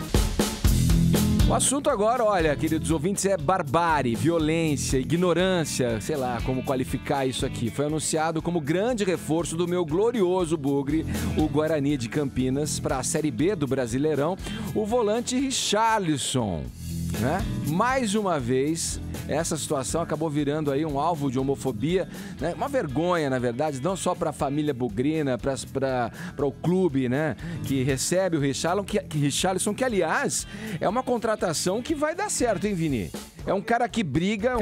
O assunto agora, olha, queridos ouvintes, é barbárie, violência, ignorância, sei lá como qualificar isso aqui. Foi anunciado como grande reforço do meu glorioso bugre, o Guarani de Campinas, para a Série B do Brasileirão, o volante Richarlison. Né? Mais uma vez, essa situação acabou virando aí um alvo de homofobia, né? Uma vergonha, na verdade, não só para a família bugrina, para o clube, né? Que recebe o Richarlison, que aliás é uma contratação que vai dar certo, hein, Vini? É um cara que briga, é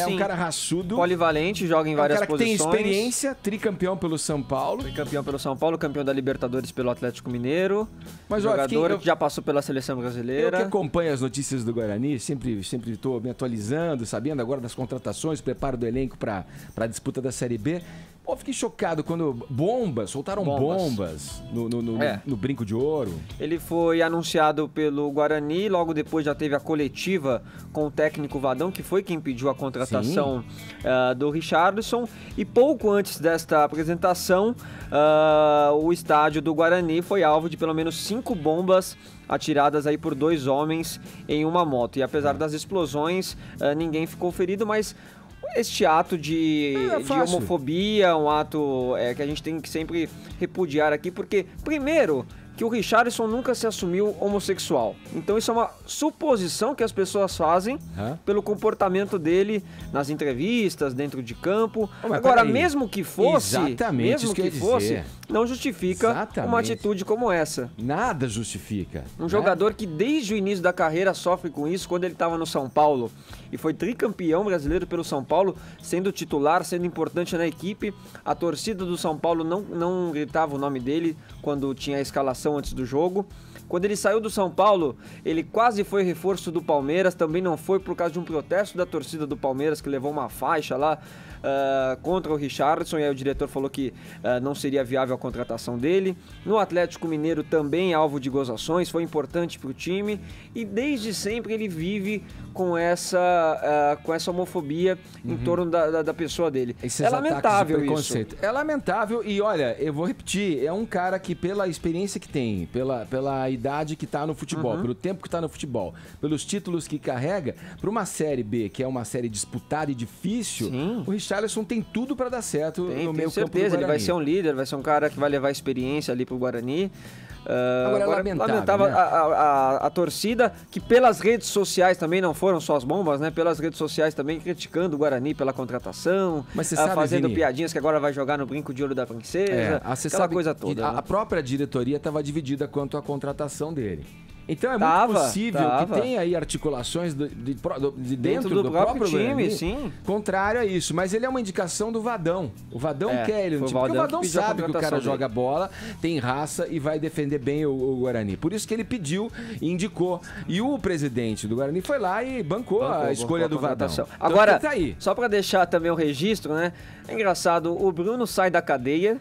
um cara raçudo. Polivalente, joga em várias posições. É um cara que tem experiência, tricampeão pelo São Paulo. Tricampeão pelo São Paulo, campeão da Libertadores pelo Atlético Mineiro. Mas, jogador que já passou pela seleção brasileira. Eu que acompanho as notícias do Guarani, sempre estou me atualizando, sabendo agora das contratações, preparo do elenco para a disputa da Série B. Pô, fiquei chocado quando soltaram bombas no Brinco de Ouro. Ele foi anunciado pelo Guarani, logo depois já teve a coletiva com o técnico Vadão, que foi quem pediu a contratação do Richarlison. E pouco antes desta apresentação, o estádio do Guarani foi alvo de pelo menos 5 bombas atiradas aí por 2 homens em uma moto. E apesar das explosões, ninguém ficou ferido, mas este ato de homofobia, um ato que a gente tem que sempre repudiar aqui, porque, primeiro, que o Richarlison nunca se assumiu homossexual. Então isso é uma suposição que as pessoas fazem pelo comportamento dele nas entrevistas, dentro de campo. Agora, mesmo que fosse, não justifica uma atitude como essa. Nada justifica. Um jogador que desde o início da carreira sofre com isso, quando ele estava no São Paulo e foi tricampeão brasileiro pelo São Paulo, sendo titular, sendo importante na equipe. A torcida do São Paulo não gritava o nome dele quando tinha a escalação antes do jogo. Quando ele saiu do São Paulo, ele quase foi reforço do Palmeiras, também não foi por causa de um protesto da torcida do Palmeiras, que levou uma faixa lá contra o Richarlison, e aí o diretor falou que não seria viável a contratação dele. No Atlético Mineiro também alvo de gozações, foi importante para o time, e desde sempre ele vive com essa homofobia em torno da pessoa dele. É lamentável isso. É lamentável, e olha, eu vou repetir, é um cara que pela experiência que tem, pela idade que está no futebol, pelo tempo que está no futebol, pelos títulos que carrega, para uma Série B, que é uma série disputada e difícil, o Richarlison tem tudo para dar certo no meio campo do Guarani. Certeza, ele vai ser um líder, vai ser um cara que vai levar experiência ali pro Guarani. Agora é lamentável, né? a torcida, que pelas redes sociais também não foram só as bombas, né? Pelas redes sociais também criticando o Guarani pela contratação, mas você sabe, fazendo Vini, piadinhas que agora vai jogar no Brinco de Ouro da Princesa, aquela coisa toda. A própria diretoria estava dividida quanto à contratação dele. Então é muito possível que tenha aí articulações de dentro do próprio time, sim, contrário a isso. Mas ele é uma indicação do Vadão. O Vadão quer ele no time, porque o Vadão sabe que o cara joga bola, tem raça e vai defender bem o Guarani. Por isso que ele pediu e indicou. E o presidente do Guarani foi lá e bancou a escolha do Vadão. Agora, só para deixar também o registro, né? É engraçado, o Bruno sai da cadeia,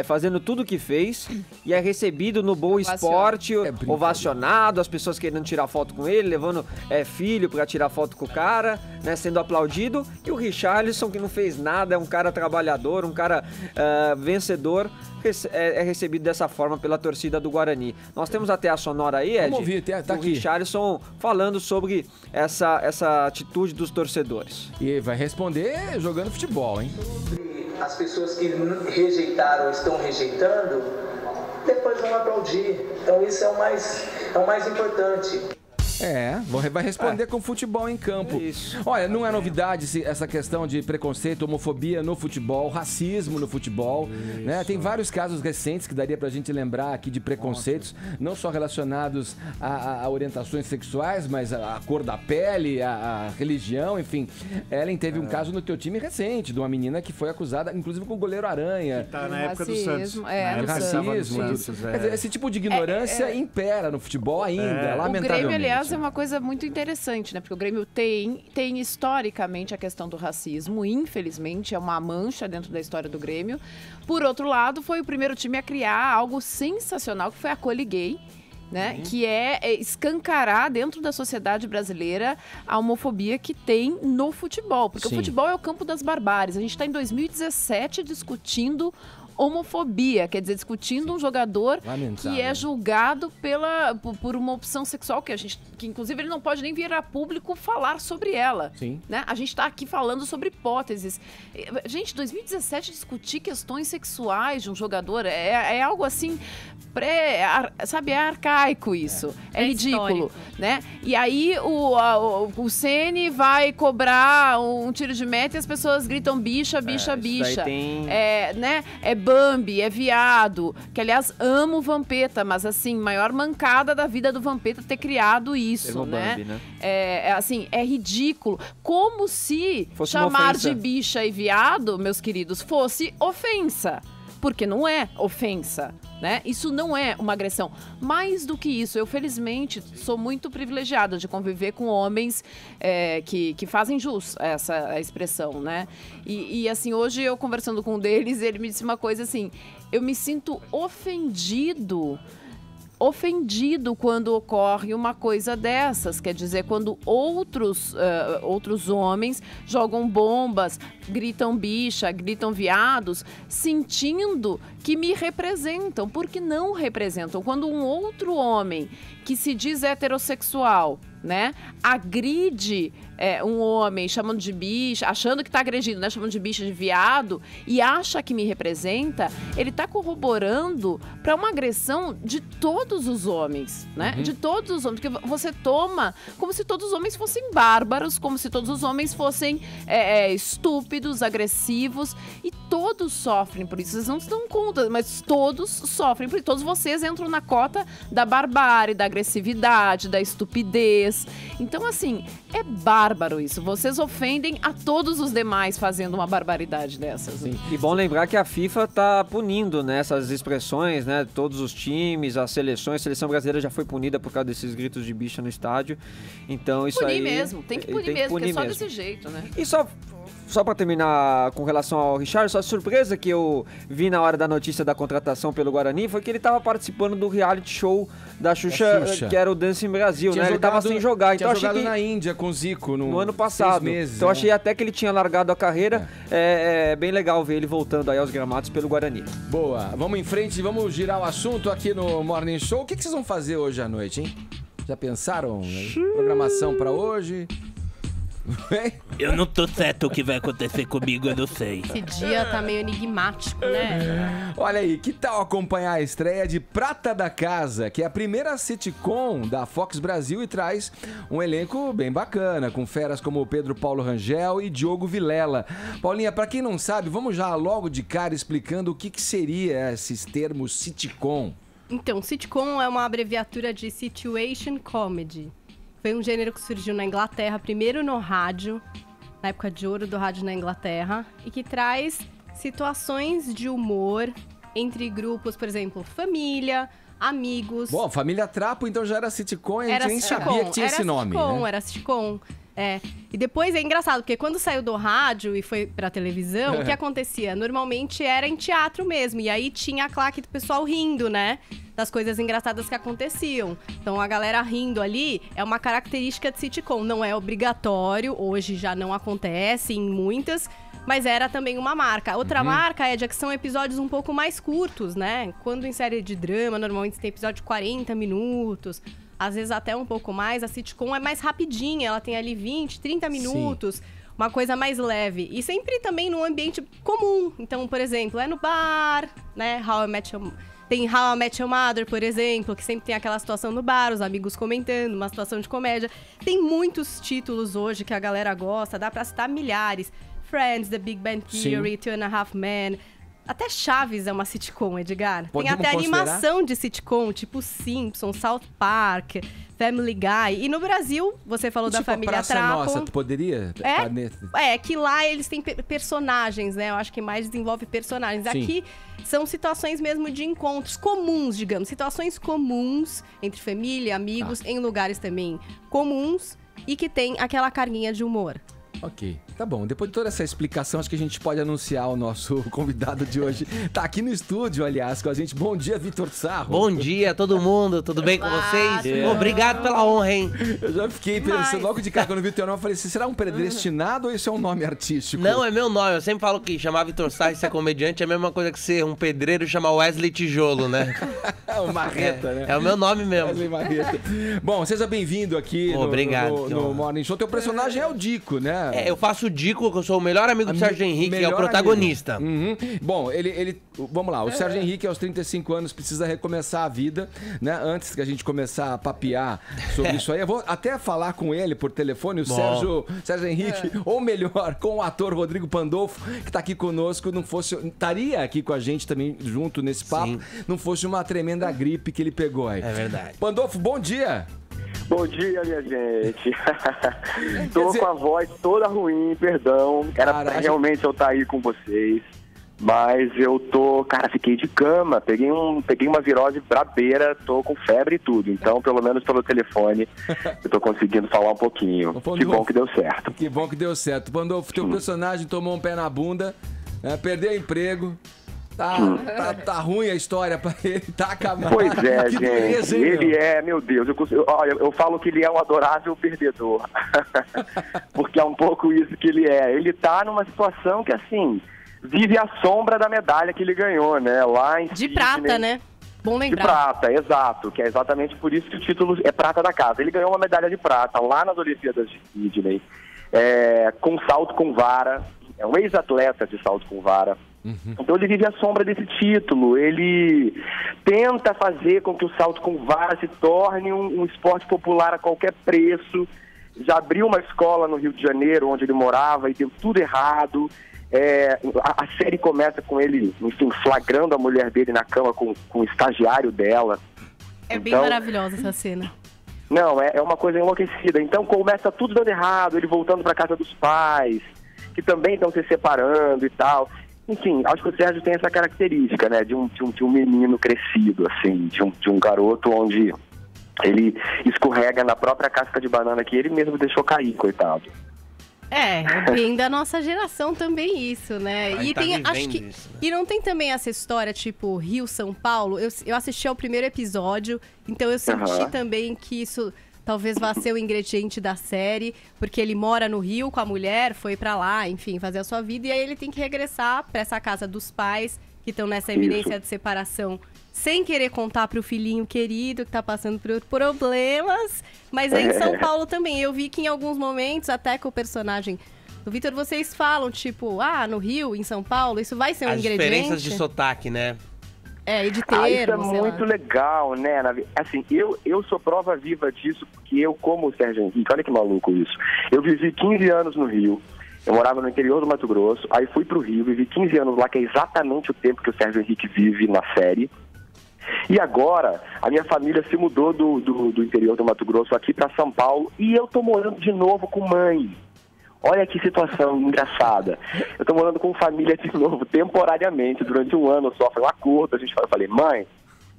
fazendo tudo o que fez, e é recebido no Boa Esporte, ovacionado, as pessoas querendo tirar foto com ele, levando filho pra tirar foto com o cara, né, sendo aplaudido. E o Richarlison, que não fez nada, é um cara trabalhador, um cara vencedor, é recebido dessa forma pela torcida do Guarani. Nós temos até a sonora aí, Ed, vamos ouvir, tá o Richarlison falando sobre essa atitude dos torcedores. E vai responder jogando futebol, hein? As pessoas que rejeitaram ou estão rejeitando, depois vão aplaudir. Então isso é o mais importante. Vai responder com futebol em campo. Isso. Olha, não é novidade essa questão de preconceito, homofobia no futebol, racismo no futebol, né? Tem vários casos recentes que daria pra gente lembrar aqui de preconceitos, não só relacionados a orientações sexuais, mas a cor da pele, a religião, enfim. Ellen, teve um caso no teu time recente, de uma menina que foi acusada, inclusive com o goleiro Aranha. Que tá na época do Santos. Racismo. Quer dizer, esse tipo de ignorância impera no futebol ainda, lamentavelmente. O Grêmio, aliás, é uma coisa muito interessante, né? Porque o Grêmio tem historicamente a questão do racismo, infelizmente, é uma mancha dentro da história do Grêmio. Por outro lado, foi o primeiro time a criar algo sensacional, que foi a Coliguei, né? Que é escancarar dentro da sociedade brasileira a homofobia que tem no futebol. Porque o futebol é o campo das barbáries. A gente está em 2017 discutindo homofobia, quer dizer, discutindo um jogador que é julgado por uma opção sexual que inclusive ele não pode nem vir a público falar sobre ela. Né? A gente está aqui falando sobre hipóteses. Gente, 2017 discutir questões sexuais de um jogador é algo assim sabe, é arcaico isso. É ridículo, né? E aí o Ceni vai cobrar um tiro de meta e as pessoas gritam bicha, bicha, bicha. Tem... né? É Bambi é viado, que aliás amo o Vampeta, mas assim, maior mancada da vida do Vampeta ter criado isso, né? Bambi, né? Assim, é ridículo. Como se Fosse chamar de bicha e viado, meus queridos, fosse ofensa. Porque não é ofensa, né? Isso não é uma agressão. Mais do que isso, eu felizmente sou muito privilegiada de conviver com homens que fazem jus a essa expressão, né? E assim, hoje eu conversando com um deles, ele me disse uma coisa assim, eu me sinto ofendido quando ocorre uma coisa dessas, quer dizer, quando outros homens jogam bombas, gritam bicha, gritam viados, sentindo que me representam, porque não representam. Quando um outro homem que se diz heterossexual, né, agride um homem chamando de bicha, achando que está agredindo, né, chamando de bicha, de viado, e acha que me representa, ele está corroborando para uma agressão de todos os homens, né? De todos os homens, porque você toma como se todos os homens fossem bárbaros, como se todos os homens fossem estúpidos, agressivos, e todos sofrem por isso. Vocês não se dão conta, mas todos sofrem por isso. Todos vocês entram na cota da barbárie, da agressividade, da estupidez. Então, assim, é bárbaro isso. Vocês ofendem a todos os demais fazendo uma barbaridade dessas. Sim. E bom lembrar que a FIFA tá punindo, né, essas expressões, né? Todos os times, as seleções. A seleção brasileira já foi punida por causa desses gritos de bicha no estádio. Então isso punir aí... mesmo, tem que punir mesmo, porque é só desse jeito, né? E só para terminar com relação ao Richard, só a surpresa que eu vi na hora da notícia da contratação pelo Guarani foi que ele estava participando do reality show da Xuxa, que era o Dancing Brasil, né? Ele estava sem jogar. Então tinha achei jogado na Índia com o Zico no ano passado. 6 meses, então achei até que ele tinha largado a carreira. É bem legal ver ele voltando aí aos gramados pelo Guarani. Boa, vamos em frente, vamos girar o assunto aqui no Morning Show. O que vocês vão fazer hoje à noite, hein? Já pensaram? Programação para hoje? Eu não tô certo o que vai acontecer comigo, eu não sei. Esse dia tá meio enigmático, né? Olha aí, que tal acompanhar a estreia de Prata da Casa, que é a primeira sitcom da Fox Brasil e traz um elenco bem bacana, com feras como Pedro Paulo Rangel e Diogo Vilela. Paulinha, pra quem não sabe, vamos já logo de cara explicando o que seria esses termos sitcom. Então, sitcom é uma abreviatura de Situation Comedy. Foi um gênero que surgiu na Inglaterra, primeiro no rádio, na época de ouro do rádio na Inglaterra, e que traz situações de humor entre grupos, por exemplo, família, amigos. Bom, Família Trapo então já era sitcom e a gente nem sabia que tinha esse nome. Era sitcom. E depois é engraçado, porque quando saiu do rádio e foi pra televisão, o que acontecia? Normalmente era em teatro mesmo, e aí tinha a claque do pessoal rindo, né? Das coisas engraçadas que aconteciam. Então a galera rindo ali é uma característica de sitcom, não é obrigatório, hoje já não acontece em muitas, mas era também uma marca. Outra marca é de que são episódios um pouco mais curtos, né? Quando em série de drama, normalmente tem episódio de 40 minutos, às vezes até um pouco mais. A sitcom é mais rapidinha, ela tem ali 20, 30 minutos. Sim. Uma coisa mais leve. E sempre também num ambiente comum. Então, por exemplo, é no bar, né? Tem How I Met Your Mother, por exemplo, que sempre tem aquela situação no bar, os amigos comentando, uma situação de comédia. Tem muitos títulos hoje que a galera gosta, dá pra citar milhares. Friends, The Big Bang Theory, Two and a Half Men. Até Chaves é uma sitcom, Edgar. Podemos tem até animação de sitcom, tipo Simpsons, South Park, Family Guy. E no Brasil, você falou da Família Trapo. Nossa, tu poderia? Que lá eles têm personagens, né? Eu acho que mais desenvolve personagens. Sim. Aqui são situações mesmo de encontros comuns, digamos. Situações comuns entre família, amigos, em lugares também comuns e que tem aquela carguinha de humor. Ok, tá bom. Depois de toda essa explicação, acho que a gente pode anunciar o nosso convidado de hoje. Tá aqui no estúdio, aliás, com a gente. Bom dia, Vitor Sarro. Bom dia, todo mundo. Tudo bem com vocês? Obrigado pela honra, hein? Eu já fiquei pensando logo de cara, quando eu vi o teu nome, eu falei assim, será um predestinado ou isso é um nome artístico? Não, é meu nome. Eu sempre falo que chamar Vitor Sarro e ser comediante é a mesma coisa que ser um pedreiro e chamar Wesley Tijolo, né? O Marreta, né? É o meu nome mesmo. Wesley Marreta. Bom, seja bem-vindo aqui Obrigado, no Morning Show. Teu personagem é o Dico, né? eu faço o Dico, que eu sou o melhor amigo do Sérgio Henrique, que é o protagonista. Bom, vamos lá, o Sérgio Henrique aos 35 anos precisa recomeçar a vida, né? Antes que a gente começar a papear sobre isso aí, eu vou até falar com ele por telefone, o Sérgio Henrique, ou melhor, com o ator Rodrigo Pandolfo, que tá aqui conosco, estaria aqui com a gente também junto nesse papo, não fosse uma tremenda gripe que ele pegou aí. É verdade. Pandolfo, bom dia! Bom dia, minha gente. Tô com a voz toda ruim, perdão. Era pra realmente eu estar aí com vocês. Mas eu fiquei de cama. Peguei uma virose brabeira, tô com febre e tudo. Então, pelo menos pelo telefone, eu tô conseguindo falar um pouquinho. Pandolfo, que bom que deu certo. Que bom que deu certo. Pandolfo, teu personagem tomou um pé na bunda, perdeu o emprego. Tá ruim a história pra ele, tá acabado. Pois é, gente. Dureza, ele meu Deus, eu falo que ele é um adorável perdedor. Porque é um pouco isso que ele é. Ele tá numa situação que, assim, vive à sombra da medalha que ele ganhou, né? Lá em de prata, né? Bom lembrar. De prata, exato. Que é exatamente por isso que o título é prata da casa. Ele ganhou uma medalha de prata lá nas Olimpíadas de Sydney, com salto com vara. É um ex-atleta de salto com vara. Então ele vive à sombra desse título, ele tenta fazer com que o salto com vara se torne um esporte popular a qualquer preço. Já abriu uma escola no Rio de Janeiro, onde ele morava, e deu tudo errado. A série começa com ele, enfim, flagrando a mulher dele na cama com o estagiário dela. É bem maravilhosa essa cena. Não, é uma coisa enlouquecida. Então começa tudo dando errado, ele voltando para casa dos pais, que também estão se separando e tal. Enfim, acho que o Sérgio tem essa característica, né, de um menino crescido, assim, de um garoto onde ele escorrega na própria casca de banana que ele mesmo deixou cair, coitado. É bem da nossa geração também isso, né? E tem, acho que isso, né? E não tem também essa história, tipo, Rio-São Paulo? Eu assisti ao primeiro episódio, então eu senti também que isso talvez vá ser o ingrediente da série, porque ele mora no Rio com a mulher, foi pra lá, enfim, fazer a sua vida, e aí ele tem que regressar pra essa casa dos pais, que estão nessa iminência de separação, sem querer contar pro filhinho querido, que tá passando por problemas, mas é em São Paulo também. Eu vi que em alguns momentos, até com o personagem do Vitor, vocês falam, tipo, no Rio, em São Paulo, isso vai ser um ingrediente? As diferenças de sotaque, né? E de termo, isso é muito legal, né? Assim, eu sou prova viva disso, porque eu, como o Sérgio Henrique, olha que maluco isso. Eu vivi 15 anos no Rio, eu morava no interior do Mato Grosso, aí fui pro Rio, vivi 15 anos lá, que é exatamente o tempo que o Sérgio Henrique vive na série. E agora, a minha família se mudou do interior do Mato Grosso aqui para São Paulo, e eu tô morando de novo com mãe. Olha que situação engraçada. Eu tô morando com família de novo, temporariamente, durante um ano só. Foi um acordo, eu falei, mãe,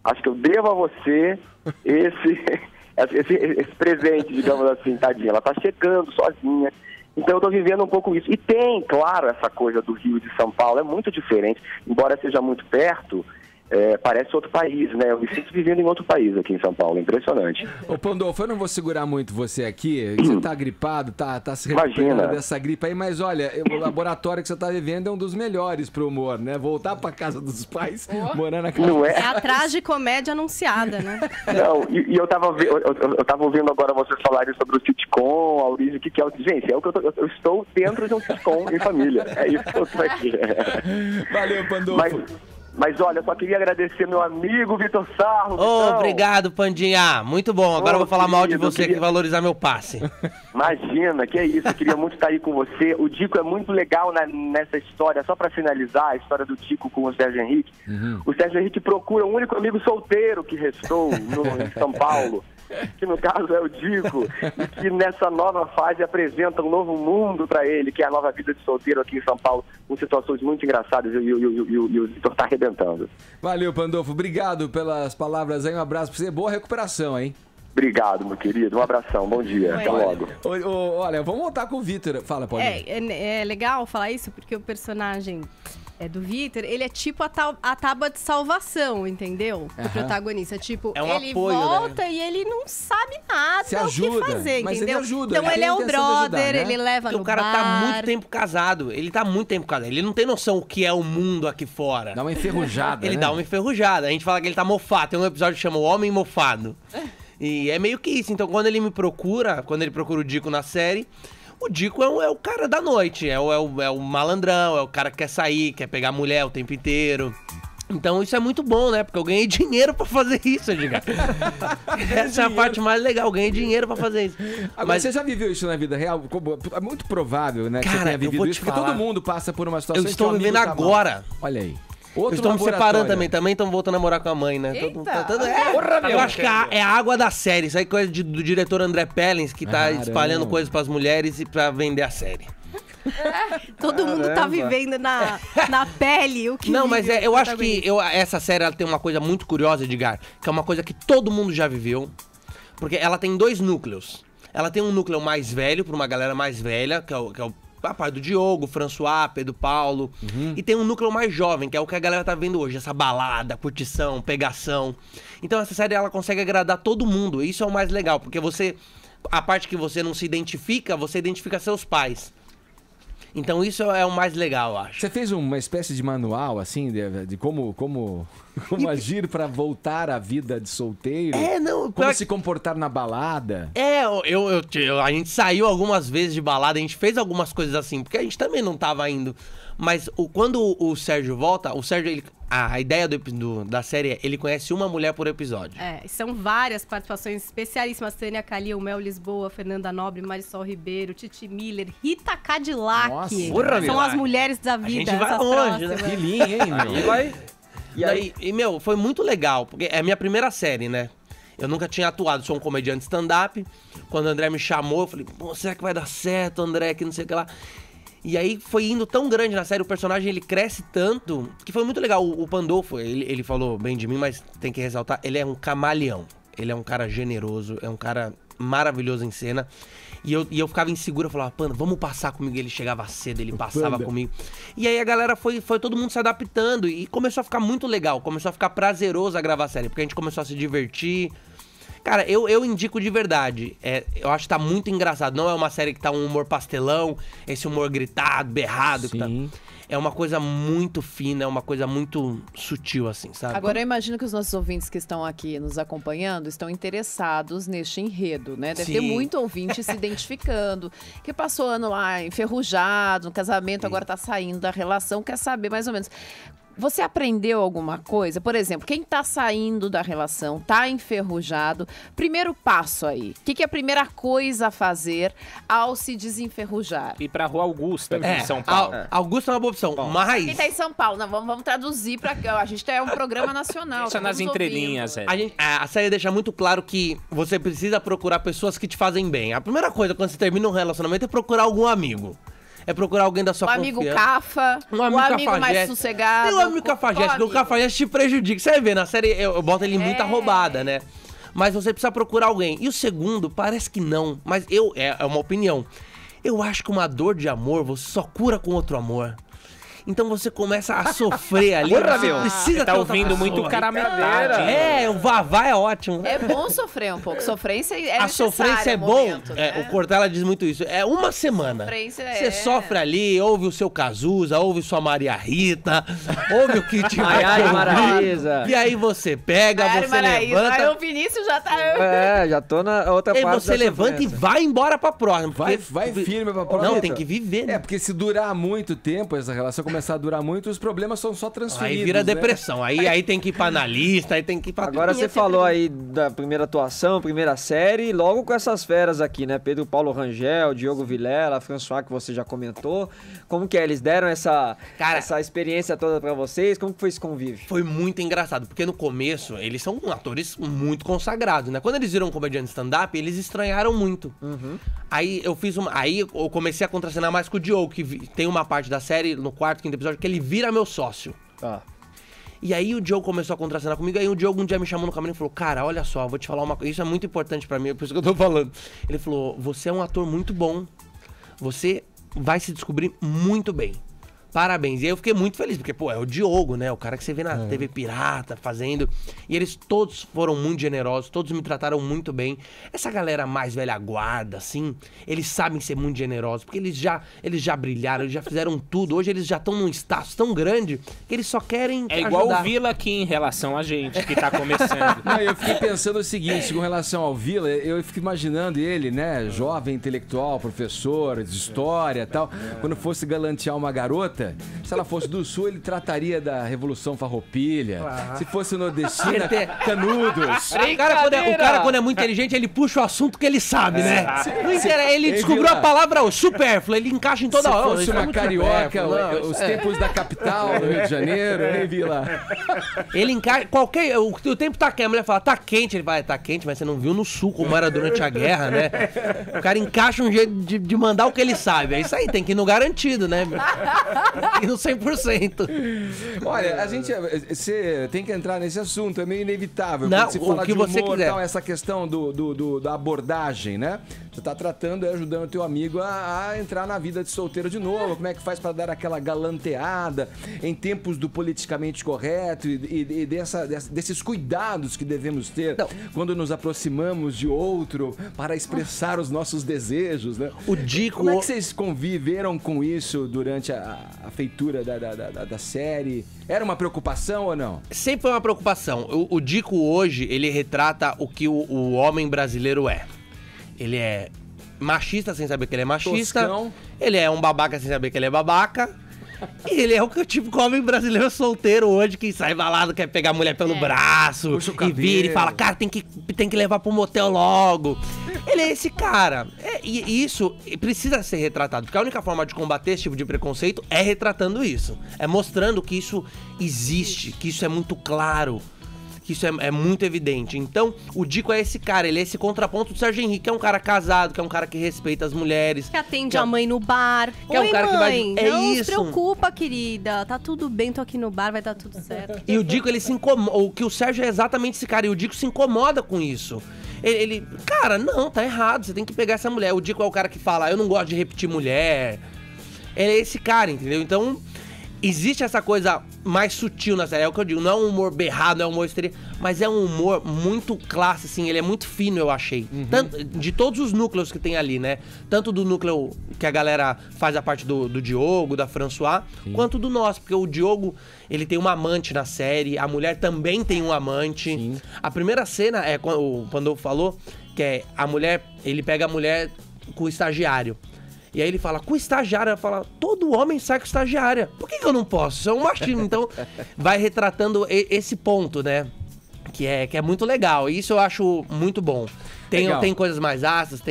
acho que eu devo a você esse presente, digamos assim, tadinha. Ela tá chegando sozinha. Então eu tô vivendo um pouco isso. E tem, claro, essa coisa do Rio e de São Paulo, é muito diferente. Embora seja muito perto, parece outro país, né? Eu me sinto vivendo em outro país aqui em São Paulo, impressionante. Ô Pandolfo, eu não vou segurar muito você aqui, você tá gripado, tá se recuperando dessa gripe aí, mas olha, o laboratório que você tá vivendo é um dos melhores pro humor, né? Voltar pra casa dos pais, morar na casa É a tragicomédia anunciada, né? Não, e eu tava ouvindo agora vocês falarem sobre o sitcom, a origem, o que é o... Gente, é o que eu estou dentro de um sitcom em família, é isso que eu tô aqui. Valeu, Pandolfo. Mas olha, só queria agradecer meu amigo Vitor Sarro. Obrigado, Pandinha. Muito bom. Agora eu vou falar mal de você e valorizar meu passe. Imagina, que é isso. Eu queria muito estar aí com você. O Dico é muito legal nessa história. Só para finalizar, a história do Dico com o Sérgio Henrique. O Sérgio Henrique procura o único amigo solteiro que restou em São Paulo, que no caso é o Dico, e que nessa nova fase apresenta um novo mundo para ele, que é a nova vida de solteiro aqui em São Paulo, com situações muito engraçadas, e o Vitor tá arrebentando. Valeu, Pandolfo, obrigado pelas palavras aí, um abraço pra você, boa recuperação, hein? Obrigado, meu querido, um abração, bom dia, até logo. Olha, vamos voltar com o Vitor, fala, Paulinho. É legal falar isso, porque o personagem do Vitor, ele é tipo a tábua de salvação, entendeu? O protagonista, tipo, ele apoio, volta, né? E ele não sabe nada o que fazer, mas entendeu? Ele ajuda, então ele é o brother, ajudar, né? ele leva porque no o cara bar. tá muito tempo casado, ele não tem noção o que é o mundo aqui fora. Dá uma enferrujada, Ele né? dá uma enferrujada, a gente fala que ele tá mofado, tem um episódio que chama O Homem Mofado. E é meio que isso, então quando ele procura o Dico na série, O Dico é o cara da noite, é o malandrão, é o cara que quer sair, quer pegar a mulher o tempo inteiro. Então isso é muito bom, né? Porque eu ganhei dinheiro pra fazer isso, Edgar. Essa é a parte mais legal, eu ganhei dinheiro pra fazer isso. Agora, você já viveu isso na vida real? É muito provável, né? Que você tenha vivido isso, porque todo mundo passa por uma situação. Eu estou vivendo agora. Olha aí. Estou me separando também estão voltando a morar com a mãe, né? Eu acho que é a água da série. Isso aí é coisa do diretor André Pellins, que tá espalhando coisas pras mulheres e pra vender a série. Todo mundo tá vivendo na pele o que não, mas eu acho que essa série ela tem uma coisa muito curiosa, Edgar, que é uma coisa que todo mundo já viveu, porque ela tem 2 núcleos. Ela tem um núcleo mais velho, pra uma galera mais velha, que é o papai do Diogo, François, Pedro Paulo, e tem um núcleo mais jovem, que é o que a galera tá vendo hoje, essa balada, curtição, pegação. Então essa série ela consegue agradar todo mundo, e isso é o mais legal, porque a parte que você não se identifica, você identifica seus pais. Então isso é o mais legal, eu acho. Você fez uma espécie de manual, assim, de como agir pra voltar à vida de solteiro? Como se comportar na balada? A gente saiu algumas vezes de balada, a gente fez algumas coisas assim, porque a gente também não tava indo. Mas quando o Sérgio volta, a ideia da série é ele conhece uma mulher por episódio. São várias participações especialíssimas. Tânia Calil, Mel Lisboa, Fernanda Nobre, Marisol Ribeiro, Titi Miller, Rita Cadillac. Nossa, são as mulheres da vida. A gente vai longe, né? Que linha, hein, meu? E aí, meu, foi muito legal, porque é a minha primeira série, né? Eu nunca tinha atuado, sou um comediante stand-up. Quando o André me chamou, eu falei, será que vai dar certo, André, que não sei o que lá. E aí foi indo tão grande na série, o personagem ele cresce tanto, que foi muito legal. O Pandolfo, ele falou bem de mim, mas tem que ressaltar, ele é um camaleão. Ele é um cara generoso, é um cara maravilhoso em cena. E eu ficava inseguro, eu falava, Panda, vamos passar comigo. Ele chegava cedo, ele passava comigo. E aí a galera foi todo mundo se adaptando e começou a ficar muito legal, começou a ficar prazeroso a gravar a série, porque a gente começou a se divertir. Cara, eu indico de verdade. Eu acho que tá muito engraçado. Não é uma série que tá um humor pastelão, esse humor gritado, berrado. Que tá... É uma coisa muito fina, é uma coisa muito sutil, assim, sabe? Agora, eu imagino que os nossos ouvintes que estão aqui nos acompanhando estão interessados neste enredo, né? Deve ter muito ouvinte se identificando, que passou ano lá enferrujado, no casamento, agora tá saindo da relação, quer saber mais ou menos... Você aprendeu alguma coisa? Por exemplo, quem tá saindo da relação, tá enferrujado, primeiro passo aí. O que é a primeira coisa a fazer ao se desenferrujar? Ir pra Rua Augusta, aqui em São Paulo. Augusta é uma boa opção, mas... Quem tá em São Paulo, não, vamos traduzir pra... A gente é um programa nacional. Isso é nas entrelinhas, A série deixa muito claro que você precisa procurar pessoas que te fazem bem. A primeira coisa quando você termina um relacionamento é procurar algum amigo. É procurar alguém da sua confiança. Amigo cafa, um amigo mais sossegado. Tem um amigo cafajeste, porque o cafajeste te prejudica. Você vai ver, na série eu boto ele muita roubada, né? Mas você precisa procurar alguém. E o segundo, parece que não, mas é uma opinião. Eu acho que uma dor de amor você só cura com outro amor. Então você começa a sofrer ali. Você precisa tá ouvindo muito carametade. O vavá é ótimo. É bom sofrer um pouco. Sofrência é a sofrência é bom. Momento, né? O Cortella diz muito isso. É uma semana. Você sofre ali, ouve o seu Cazuza, ouve sua Maria Rita, ouve o que tiver. E aí você pega, você levanta. Aí o Vinícius já tá... já tô na outra parte. E você levanta e vai embora pra próxima. Vai firme pra próxima. Não, tem que viver. Né? Porque se durar muito tempo essa relação começar a durar muito, os problemas são só transferidos. Aí vira depressão, aí tem que ir pra analista, aí tem que ir pra... Agora você falou aí da primeira atuação, primeira série, logo com essas feras aqui, né? Pedro Paulo Rangel, Diogo Vilela, François, que você já comentou. Como que é? Eles deram essa experiência toda pra vocês? Como que foi esse convívio? Foi muito engraçado, porque no começo, eles são atores muito consagrados, né? Quando eles viram comediante stand-up, eles estranharam muito. Aí eu comecei a contracenar mais com o Diogo, que tem uma parte da série, no quarto, quinto episódio, que ele vira meu sócio. E aí o Diogo começou a contracenar comigo, aí o Diogo um dia me chamou no caminho e falou, cara, olha só, vou te falar uma coisa, isso é muito importante pra mim, é por isso que eu tô falando. Ele falou, você é um ator muito bom, você vai se descobrir muito bem. Parabéns. E aí eu fiquei muito feliz, porque, pô, é o Diogo, né? O cara que você vê na TV Pirata fazendo. E eles todos foram muito generosos, todos me trataram muito bem. Essa galera mais velha guarda, assim, eles sabem ser muito generosos, porque eles já brilharam, eles já fizeram tudo. Hoje eles já estão num status tão grande que eles só querem É igual o Vila aqui em relação a gente, que tá começando. Não, eu fiquei pensando o seguinte, com relação ao Vila, eu fico imaginando ele, né, jovem intelectual, professor de história e tal, quando fosse galantear uma garota, se ela fosse do Sul, ele trataria da Revolução Farroupilha. Se fosse nordestina, Canudos. O cara, quando é muito inteligente, ele puxa o assunto que ele sabe, né? Não interessa, ele descobriu a palavra supérfluo, ele encaixa em toda hora. Se fosse uma carioca, os tempos da capital do Rio de Janeiro, hein, Vila? Ele encaixa, o tempo tá quente, a mulher fala, tá quente, ele vai, tá quente, mas você não viu no Sul como era durante a guerra, né? O cara encaixa um jeito de mandar o que ele sabe, é isso aí, tem que ir no garantido, né? E no 100%. Olha, você tem que entrar nesse assunto, é meio inevitável. Não, quando se fala o que de você humor, quiser. tal, essa questão da abordagem, né? Você tá tratando e ajudando o teu amigo a entrar na vida de solteiro de novo. Como é que faz para dar aquela galanteada em tempos do politicamente correto e desses cuidados que devemos ter quando nos aproximamos de outro para expressar os nossos desejos, né? O Dico... Como é que vocês conviveram com isso durante a feitura da série? Era uma preocupação ou não? Sempre foi uma preocupação. O Dico hoje, ele retrata o que o homem brasileiro é. Ele é machista sem saber que ele é machista. Toscão. Ele é um babaca sem saber que ele é babaca. E ele é o tipo homem brasileiro solteiro hoje que sai balado, quer pegar a mulher pelo braço e vira e fala, cara, tem que levar pro motel logo. Ele é esse cara. E isso precisa ser retratado, porque a única forma de combater esse tipo de preconceito é retratando isso. É mostrando que isso existe, que isso é muito claro, que isso é muito evidente. Então, o Dico é esse cara, ele é esse contraponto do Sérgio Henrique, que é um cara casado, que é um cara que respeita as mulheres. Que atende a mãe no bar. Que é um cara que vai... não se preocupa, querida. Tá tudo bem, tô aqui no bar, vai dar tudo certo. E o Dico, ele se incomoda, o que o Sérgio é exatamente esse cara, e o Dico se incomoda com isso. Ele, cara, não, tá errado, você tem que pegar essa mulher. O Dico é o cara que fala, eu não gosto de repetir mulher. Ele é esse cara, entendeu? Então... existe essa coisa mais sutil na série, é o que eu digo, não é um humor berrado, não é um humor histeria, mas é um humor muito classe, assim, ele é muito fino, eu achei. Tanto, de todos os núcleos que tem ali, né? Tanto do núcleo que a galera faz a parte do Diogo, da François, quanto do nosso, porque o Diogo, ele tem uma amante na série, a mulher também tem um amante. Sim. A primeira cena é quando o Pandolfo falou, que é a mulher, ele pega a mulher com o estagiário. E aí ele fala, com estagiária, ela fala, todo homem sai com estagiária. Por que eu não posso? Isso é um machismo. Então, vai retratando esse ponto, né? Que é muito legal. E isso eu acho muito bom. Tem coisas mais ácidas,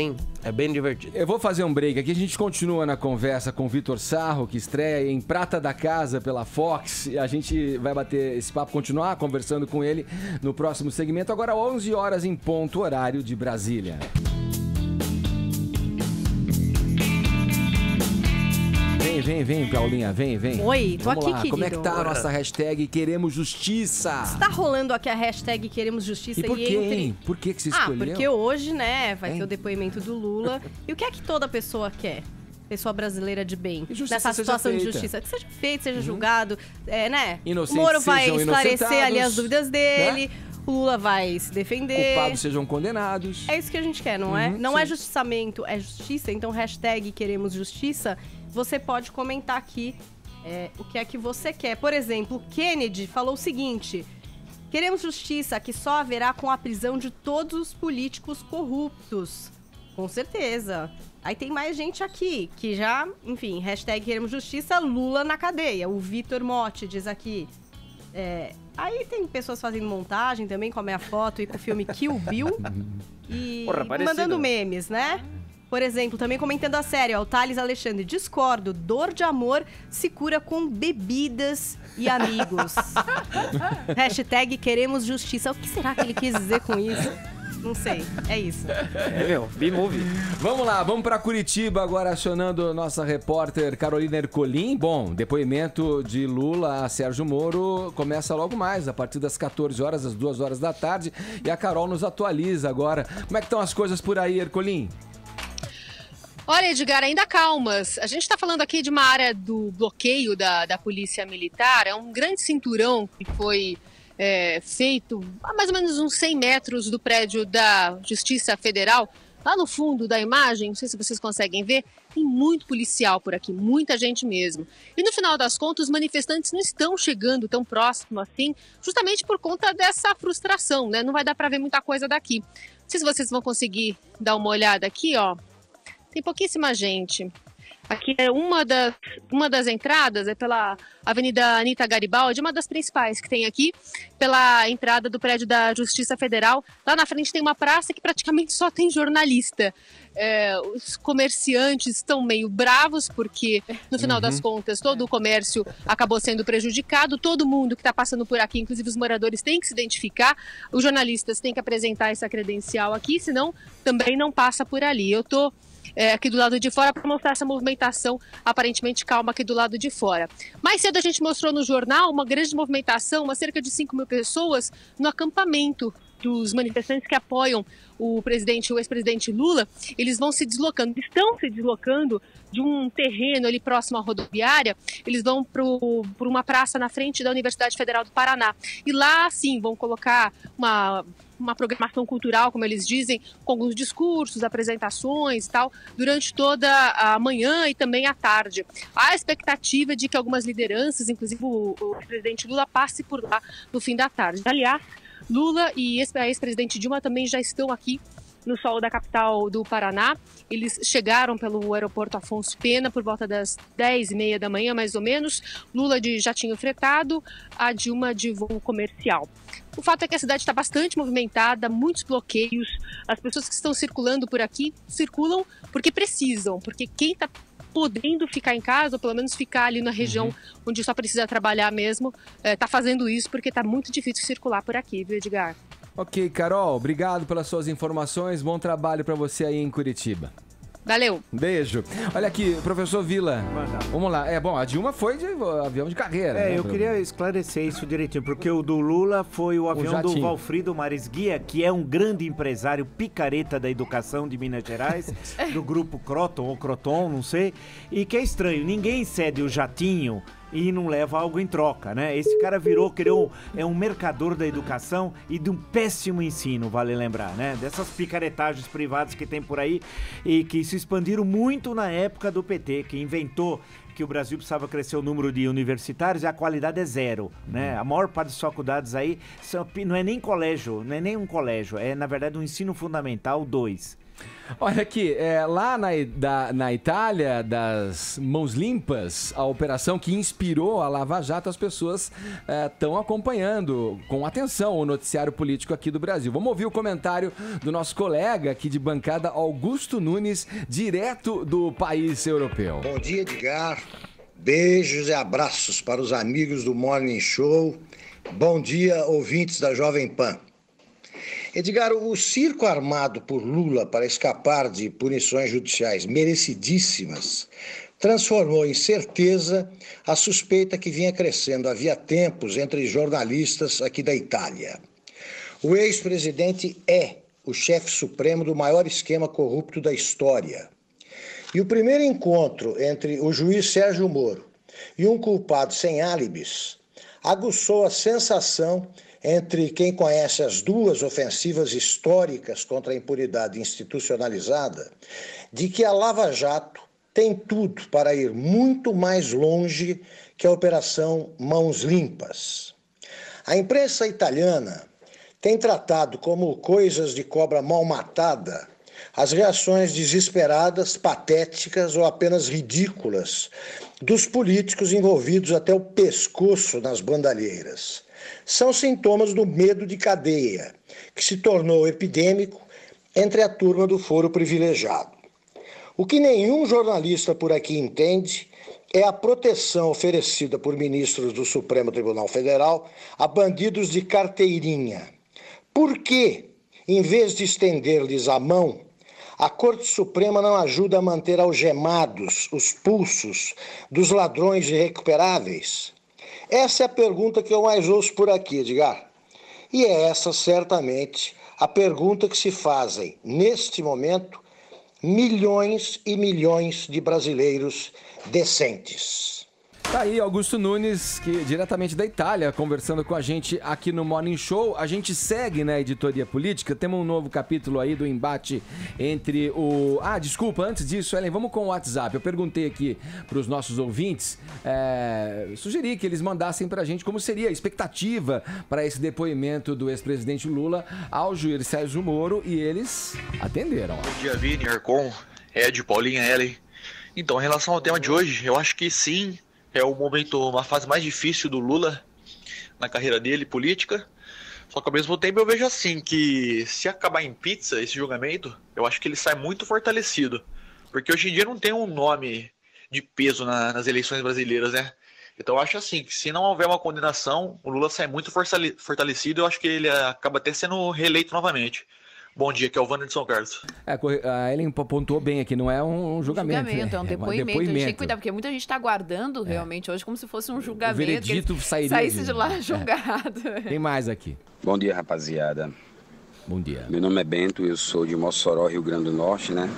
é bem divertido. Eu vou fazer um break aqui. A gente continua na conversa com o Vitor Sarro, que estreia em Prata da Casa pela Fox. E a gente vai bater esse papo, continuar conversando com ele no próximo segmento. Agora, 11 horas em ponto, horário de Brasília. Vem, Paulinha, vem. Oi, tô aqui, querido. Como é que tá a nossa hashtag Queremos Justiça? Está rolando aqui a hashtag Queremos Justiça. E por quê, hein? Por que você escolheu? Porque hoje, né, vai ter o depoimento do Lula. E o que é que toda pessoa quer? Pessoa brasileira de bem, nessa situação de justiça. Que seja feito, seja julgado, né? Inocentes Moro vai sejam esclarecer ali as dúvidas dele. Né? O Lula vai se defender. Culpados sejam condenados. É isso que a gente quer, não é? Não é justiçamento, é justiça. Então, hashtag Queremos Justiça. Você pode comentar aqui o que é que você quer. Por exemplo, Kennedy falou o seguinte: queremos justiça que só haverá com a prisão de todos os políticos corruptos. Com certeza. Aí tem mais gente aqui que já, enfim, hashtag Queremos Justiça, Lula na cadeia. O Vitor Motti diz aqui. Aí tem pessoas fazendo montagem também com a minha foto e com o filme Kill Bill. E mandando memes, né? Por exemplo, também comentando a série, o Thales Alexandre, discordo, dor de amor se cura com bebidas e amigos. Hashtag Queremos Justiça. O que será que ele quis dizer com isso? Não sei, é isso. B-Movie. Vamos lá, vamos pra Curitiba agora, acionando nossa repórter Carolina Ercolim. Bom, depoimento de Lula a Sérgio Moro começa logo mais, a partir das 14 horas, às 2 horas da tarde. E a Carol nos atualiza agora. Como é que estão as coisas por aí, Ercolim? Olha, Edgar, ainda calmas. A gente está falando aqui de uma área do bloqueio da Polícia Militar. É um grande cinturão que foi feito a mais ou menos uns 100 metros do prédio da Justiça Federal. Lá no fundo da imagem, não sei se vocês conseguem ver, tem muito policial por aqui, muita gente mesmo. E no final das contas, os manifestantes não estão chegando tão próximo assim, justamente por conta dessa frustração, né? Não vai dar para ver muita coisa daqui. Não sei se vocês vão conseguir dar uma olhada aqui, ó. Tem pouquíssima gente. Aqui é uma das entradas, é pela Avenida Anita Garibaldi, uma das principais que tem aqui, pela entrada do prédio da Justiça Federal. Lá na frente tem uma praça que praticamente só tem jornalista. Os comerciantes estão meio bravos porque, no final das contas, todo o comércio acabou sendo prejudicado. Todo mundo que está passando por aqui, inclusive os moradores, tem que se identificar. Os jornalistas têm que apresentar essa credencial aqui, senão também não passa por ali. Eu estou aqui do lado de fora para mostrar essa movimentação aparentemente calma aqui do lado de fora. Mais cedo a gente mostrou no jornal uma grande movimentação, cerca de 5 mil pessoas no acampamento dos manifestantes que apoiam o ex-presidente Lula. Eles vão se deslocando, estão se deslocando de um terreno ali próximo à rodoviária. Eles vão por uma praça na frente da Universidade Federal do Paraná. E lá, sim, vão colocar uma programação cultural, como eles dizem, com alguns discursos, apresentações e tal, durante toda a manhã e também à tarde. Há a expectativa de que algumas lideranças, inclusive o presidente Lula, passe por lá no fim da tarde. Aliás, Lula e a ex-presidente Dilma também já estão aqui no solo da capital do Paraná. Eles chegaram pelo aeroporto Afonso Pena por volta das 10h30 da manhã, mais ou menos. Lula de jatinho fretado, a Dilma de voo comercial. O fato é que a cidade está bastante movimentada, muitos bloqueios. As pessoas que estão circulando por aqui circulam porque precisam, porque quem está podendo ficar em casa, ou pelo menos ficar ali na região onde só precisa trabalhar mesmo, está fazendo isso porque está muito difícil circular por aqui, viu, Edgar? Ok, Carol, obrigado pelas suas informações. Bom trabalho para você aí em Curitiba. Valeu. Beijo. Olha aqui, professor Vila. Vamos lá. Bom, a Dilma foi de avião de carreira. Né, eu queria esclarecer isso direitinho, porque o do Lula foi o avião do Valfrido Mares Guia, que é um grande empresário picareta da educação de Minas Gerais, do grupo Croton ou Croton, não sei, e que é estranho, ninguém cede o jatinho e não leva algo em troca, né? Esse cara é um mercador da educação e de um péssimo ensino, vale lembrar, né? Dessas picaretagens privadas que tem por aí e que se expandiram muito na época do PT, que inventou que o Brasil precisava crescer o número de universitários e a qualidade é zero, né? A maior parte das faculdades aí não é nem colégio, não é nem um colégio, é na verdade um ensino fundamental 2. Olha aqui, lá na Itália, das mãos limpas, a operação que inspirou a Lava Jato, as pessoas estão acompanhando com atenção o noticiário político aqui do Brasil. Vamos ouvir o comentário do nosso colega aqui de bancada, Augusto Nunes, direto do país europeu. Bom dia, Edgar. Beijos e abraços para os amigos do Morning Show. Bom dia, ouvintes da Jovem Pan. Edgar, o circo armado por Lula para escapar de punições judiciais merecidíssimas transformou em certeza a suspeita que vinha crescendo havia tempos entre jornalistas aqui da Itália. O ex-presidente é o chefe supremo do maior esquema corrupto da história. E o primeiro encontro entre o juiz Sérgio Moro e um culpado sem álibis aguçou a sensação entre quem conhece as duas ofensivas históricas contra a impunidade institucionalizada, de que a Lava Jato tem tudo para ir muito mais longe que a Operação Mãos Limpas. A imprensa italiana tem tratado como coisas de cobra mal matada as reações desesperadas, patéticas ou apenas ridículas dos políticos envolvidos até o pescoço nas bandalheiras. São sintomas do medo de cadeia, que se tornou epidêmico entre a turma do foro privilegiado. O que nenhum jornalista por aqui entende é a proteção oferecida por ministros do Supremo Tribunal Federal a bandidos de carteirinha. Por que, em vez de estender-lhes a mão, a Corte Suprema não ajuda a manter algemados os pulsos dos ladrões irrecuperáveis? Essa é a pergunta que eu mais ouço por aqui, Edgar. E é essa, certamente, a pergunta que se fazem, neste momento, milhões e milhões de brasileiros decentes. Tá aí Augusto Nunes, que diretamente da Itália, conversando com a gente aqui no Morning Show. A gente segue na editoria política, temos um novo capítulo aí do embate entre o... Ah, desculpa, antes disso, Ellen, vamos com o WhatsApp. Eu perguntei aqui para os nossos ouvintes, sugeri que eles mandassem pra gente como seria a expectativa para esse depoimento do ex-presidente Lula ao juiz Sérgio Moro, e eles atenderam. Bom dia, Vini, Arcon, Ed, Paulinha, Ellen. Então, em relação ao tema de hoje, eu acho que sim, é o momento, uma fase mais difícil do Lula na carreira dele, política. Só que ao mesmo tempo eu vejo assim, que se acabar em pizza esse julgamento, eu acho que ele sai muito fortalecido. Porque hoje em dia não tem um nome de peso nas eleições brasileiras, né? Então eu acho assim, que se não houver uma condenação, o Lula sai muito fortalecido e eu acho que ele acaba até sendo reeleito novamente. Bom dia, que é o Wander de São Carlos. A Ellen pontuou bem aqui, não é um julgamento. É um depoimento. A gente tem que cuidar, porque muita gente está aguardando realmente hoje como se fosse um julgamento. O veredito saísse de lá julgado. Tem mais aqui. Bom dia, rapaziada. Bom dia. Meu nome é Bento, eu sou de Mossoró, Rio Grande do Norte, né?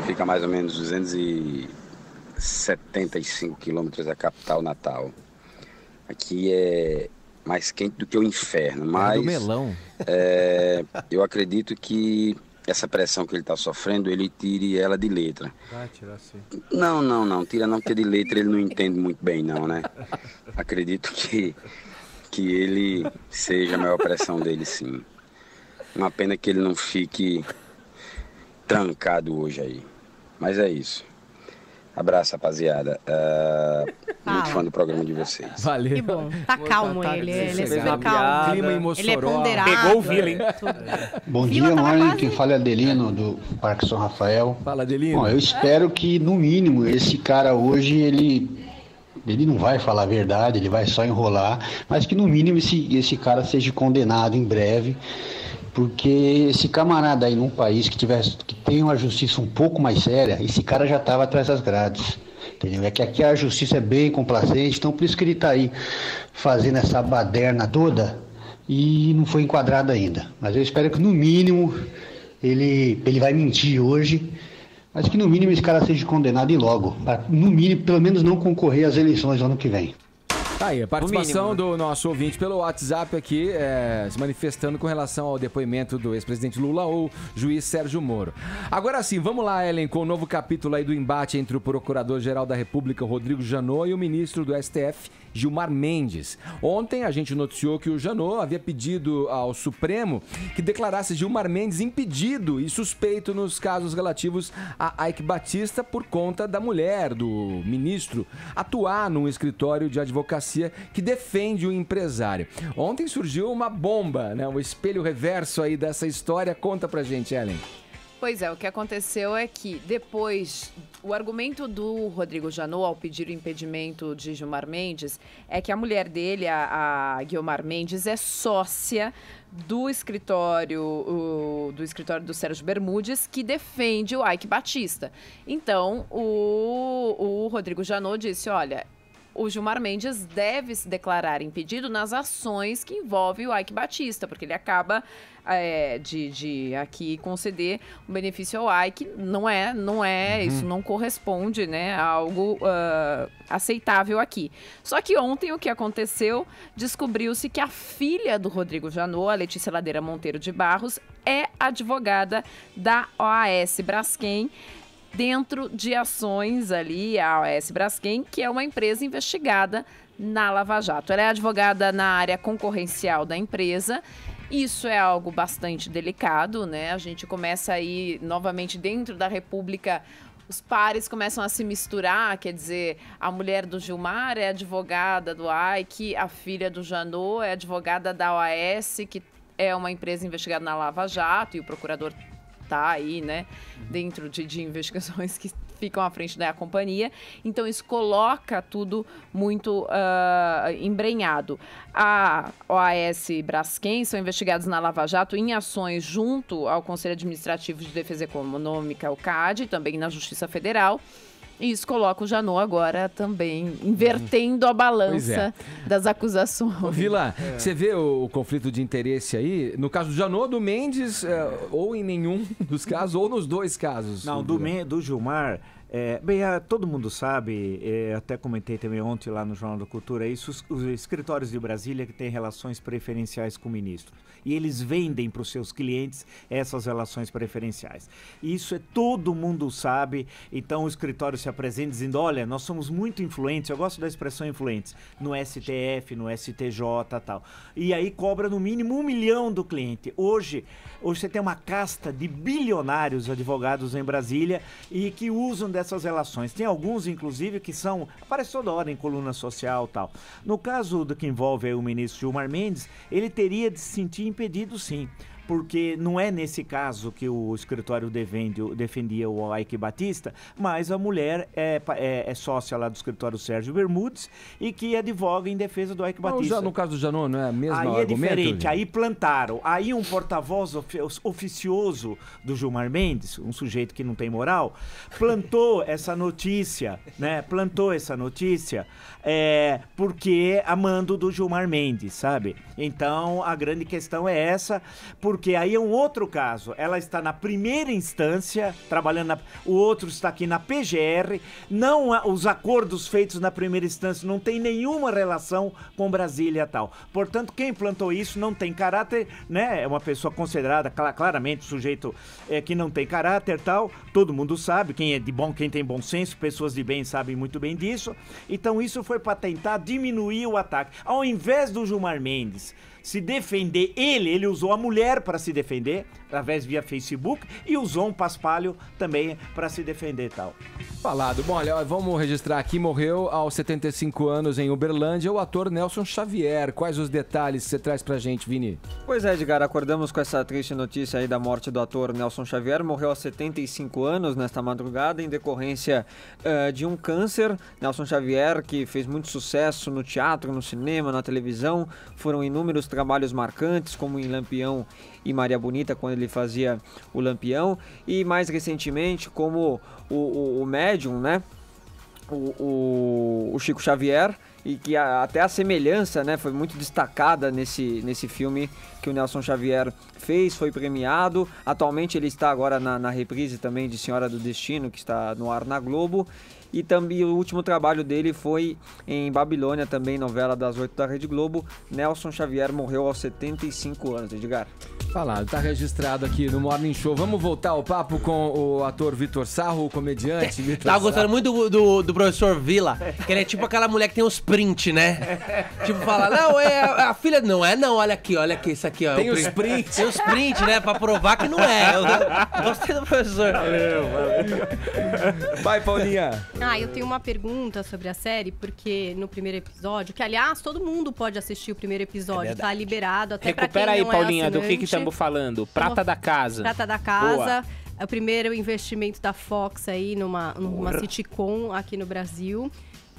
Fica mais ou menos 275 quilômetros da capital natal. Aqui é mais quente do que o inferno, mas do melão. Eu acredito que essa pressão que ele está sofrendo, ele tire ela de letra. Vai tirar sim. Não, tira não, porque de letra ele não entende muito bem não, né? Acredito que ele seja a maior pressão dele sim. Uma pena que ele não fique trancado hoje aí, mas é isso. Abraço, rapaziada. Muito fã do programa de vocês. Valeu. Que bom. Tá calmo ele é super calmo. Clima em Mossoró. Ele é ponderado. Pegou o Vila, hein? Bom dia, Morning. Quem fala é Adelino, do Parque São Rafael. Fala, Adelino. Bom, eu espero que, no mínimo, esse cara hoje, ele não vai falar a verdade, ele vai só enrolar, mas que, no mínimo, esse cara seja condenado em breve. Porque esse camarada aí num país que tem uma justiça um pouco mais séria, esse cara já estava atrás das grades, entendeu? É que aqui a justiça é bem complacente, então por isso que ele está aí fazendo essa baderna toda e não foi enquadrado ainda. Mas eu espero que no mínimo ele vai mentir hoje, mas que no mínimo esse cara seja condenado e logo, para no mínimo pelo menos não concorrer às eleições do ano que vem. Tá aí, a participação do nosso ouvinte pelo WhatsApp aqui, se manifestando com relação ao depoimento do ex-presidente Lula ou juiz Sérgio Moro. Agora sim, vamos lá, Ellen, com o novo capítulo aí do embate entre o Procurador-Geral da República, Rodrigo Janot, e o ministro do STF, Gilmar Mendes. Ontem a gente noticiou que o Janot havia pedido ao Supremo que declarasse Gilmar Mendes impedido e suspeito nos casos relativos a Eike Batista por conta da mulher do ministro atuar num escritório de advocacia que defende o empresário. Ontem surgiu uma bomba, né? O espelho reverso aí dessa história. Conta pra gente, Ellen. Pois é, o que aconteceu é que depois, o argumento do Rodrigo Janot ao pedir o impedimento de Gilmar Mendes é que a mulher dele, a Guiomar Mendes, é sócia do escritório do Sérgio Bermudes, que defende o Eike Batista. Então, o Rodrigo Janot disse, olha, o Gilmar Mendes deve se declarar impedido nas ações que envolvem o Eike Batista, porque ele acaba de aqui conceder um benefício ao Eike. Não é, isso não corresponde, né, a algo aceitável aqui. Só que ontem o que aconteceu, descobriu-se que a filha do Rodrigo Janot, a Letícia Ladeira Monteiro de Barros, é advogada da OAS Braskem, dentro de ações ali, a OAS Braskem, que é uma empresa investigada na Lava Jato. Ela é advogada na área concorrencial da empresa. Isso é algo bastante delicado, né? A gente começa aí, novamente, dentro da República, os pares começam a se misturar, quer dizer, a mulher do Gilmar é advogada do Eike, a filha do Janot é advogada da OAS, que é uma empresa investigada na Lava Jato, e o procurador tá aí, né, dentro de investigações que ficam à frente da companhia. Então, isso coloca tudo muito embrenhado. A OAS Braskem são investigados na Lava Jato em ações junto ao Conselho Administrativo de Defesa Econômica, o CAD, também na Justiça Federal. E isso coloca o Janot agora também invertendo a balança das acusações. Ô, Vila, você vê o conflito de interesse aí? No caso do Janot, do Mendes, ou em nenhum dos casos, ou nos dois casos? Não, do Gilmar... todo mundo sabe, até comentei também ontem lá no Jornal da Cultura, isso, os escritórios de Brasília que têm relações preferenciais com ministros. E eles vendem para os seus clientes essas relações preferenciais. Isso todo mundo sabe, então o escritório se apresenta dizendo, olha, nós somos muito influentes, eu gosto da expressão influentes, no STF, no STJ e tal. E aí cobra no mínimo 1 milhão do cliente. Hoje você tem uma casta de bilionários advogados em Brasília e que usam dessas relações. Tem alguns, inclusive, que são... aparece toda hora em coluna social e tal. No caso do que envolve o ministro Gilmar Mendes, ele teria de se sentir impedido, sim. Porque não é nesse caso que o escritório defendia o Eike Batista, mas a mulher é sócia lá do escritório Sérgio Bermudes e que advoga em defesa do Eike Batista. Já no caso do Janot, não é a mesma argumento? Aí é diferente, aí plantaram. Aí um porta-voz oficioso do Gilmar Mendes, um sujeito que não tem moral, plantou essa notícia, né? Porque a mando do Gilmar Mendes, sabe? Então, a grande questão é essa, porque aí é um outro caso. Ela está na primeira instância, trabalhando o outro está aqui na PGR. Os acordos feitos na primeira instância não tem nenhuma relação com Brasília e tal. Portanto, quem plantou isso não tem caráter, né? É uma pessoa considerada claramente sujeito que não tem caráter e tal. Todo mundo sabe, quem tem bom senso, pessoas de bem sabem muito bem disso. Então, isso foi para tentar diminuir o ataque. Ao invés do Gilmar Mendes se defender, ele usou a mulher para se defender, através via Facebook, e usou um paspalho também para se defender e tal. Falado. Bom, olha, vamos registrar aqui, morreu aos 75 anos em Uberlândia o ator Nelson Xavier. Quais os detalhes que você traz pra gente, Vini? Pois é, Edgar, acordamos com essa triste notícia aí da morte do ator Nelson Xavier. Morreu aos 75 anos nesta madrugada em decorrência de um câncer. Nelson Xavier, que fez muito sucesso no teatro, no cinema, na televisão, foram inúmeros trabalhos marcantes, como em Lampião e Maria Bonita, quando ele fazia o Lampião, e mais recentemente como o médium, né? O Chico Xavier, e que até a semelhança, né, foi muito destacada nesse filme que o Nelson Xavier fez, foi premiado. Atualmente ele está agora na reprise também de Senhora do Destino, que está no ar na Globo. E também o último trabalho dele foi em Babilônia, também novela das 8 da Rede Globo. Nelson Xavier morreu aos 75 anos, Edgar. Falado, tá registrado aqui no Morning Show. Vamos voltar ao papo com o ator Vitor Sarro, o comediante Vitor Tava gostando muito do professor Vila, que ele é tipo aquela mulher que tem os print, né? Tipo, fala, não, é a filha... Não, olha aqui, isso aqui, ó. Tem os print. Tem os print, né? Pra provar que não é. Eu gostei do professor. Valeu. Vai, Paulinha. Eu tenho uma pergunta sobre a série, porque no primeiro episódio, que aliás, todo mundo pode assistir o primeiro episódio, tá liberado, até pra quem não é assinante. Recupera aí, Paulinha, do que estamos falando? Prata da Casa. Prata da Casa. Boa. É o primeiro investimento da Fox aí numa sitcom aqui no Brasil.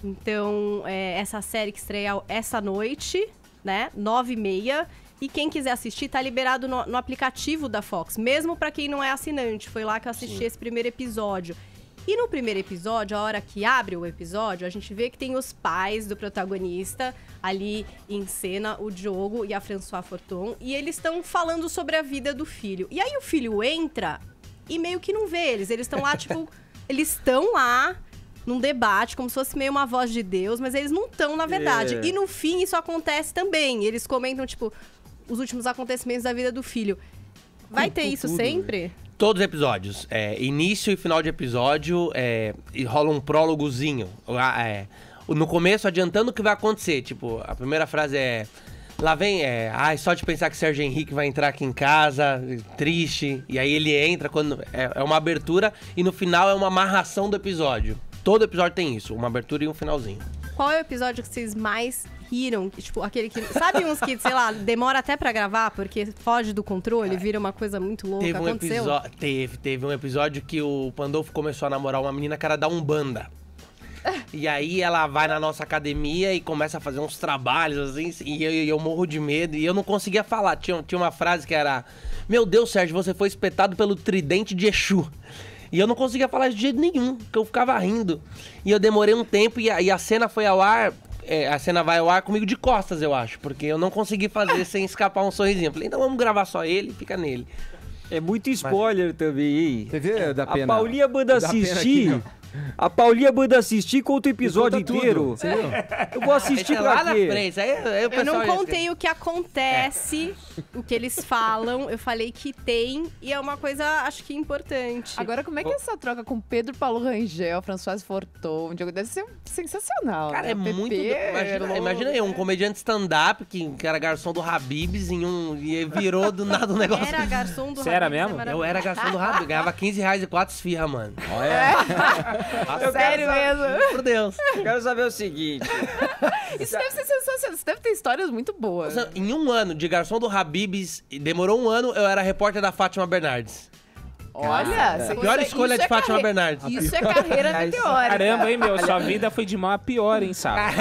Então, essa série que estreia essa noite, né, 9h30. E quem quiser assistir, tá liberado no aplicativo da Fox, mesmo pra quem não é assinante. Foi lá que eu assisti esse primeiro episódio. E no primeiro episódio, a hora que abre o episódio, a gente vê que tem os pais do protagonista ali em cena, o Diogo e a François Forton, e eles estão falando sobre a vida do filho. E aí o filho entra e meio que não vê eles. Eles estão lá, tipo, eles estão lá num debate, como se fosse meio uma voz de Deus, mas eles não estão, na verdade. E no fim, isso acontece também. Eles comentam, tipo, os últimos acontecimentos da vida do filho. Vai ter isso sempre? Todos os episódios. Início e final de episódio, e rola um prólogozinho. No começo, adiantando o que vai acontecer. Tipo, a primeira frase é... Lá vem, só de pensar que Sérgio Henrique vai entrar aqui em casa, triste. E aí ele entra, quando é uma abertura, e no final é uma amarração do episódio. Todo episódio tem isso, uma abertura e um finalzinho. Qual é o episódio que vocês mais riram? Tipo, aquele que... Sabe uns que, sei lá, demora até pra gravar, porque foge do controle, vira uma coisa muito louca. Teve um episódio que o Pandolfo começou a namorar uma menina que era da Umbanda. E aí ela vai na nossa academia e começa a fazer uns trabalhos, assim, e eu morro de medo, e eu não conseguia falar. Tinha uma frase que era: meu Deus, Sérgio, você foi espetado pelo tridente de Exu. E eu não conseguia falar de jeito nenhum, porque eu ficava rindo. E eu demorei um tempo e a cena foi ao ar... a cena vai ao ar comigo de costas, eu acho. Porque eu não consegui fazer sem escapar um sorrisinho. Eu falei, então vamos gravar só ele, fica nele. É muito spoiler também. Você vê, da pena. A Paulinha manda assistir. A Paulinha manda assistir, conta o episódio inteiro. Eu vou assistir pra lá quê? na frente. Aí eu não contei o que acontece, o que eles falam. Eu falei que tem e é uma coisa, acho que importante. Agora, como é que é essa troca com Pedro Paulo Rangel, Françoise Forton? Deve ser sensacional. Cara, né? é muito... Imagina aí, um comediante stand-up que era garçom do Habib's e virou do nada um negócio... Era garçom do Habib's. Você era mesmo? Eu era garçom do Habib's, ganhava R$15 e 4 esfirra, mano. Olha. Sério mesmo? Por Deus. Eu quero saber o seguinte. Isso deve ser sensacional. Você deve ter histórias muito boas. Em um ano de garçom do Habib's, demorou um ano, eu era repórter da Fátima Bernardes. Olha, a pior escolha de Fátima Bernardes. Isso é carreira meteórica. Caramba, hein, meu? Sua vida foi de mal a pior, hein, sabe?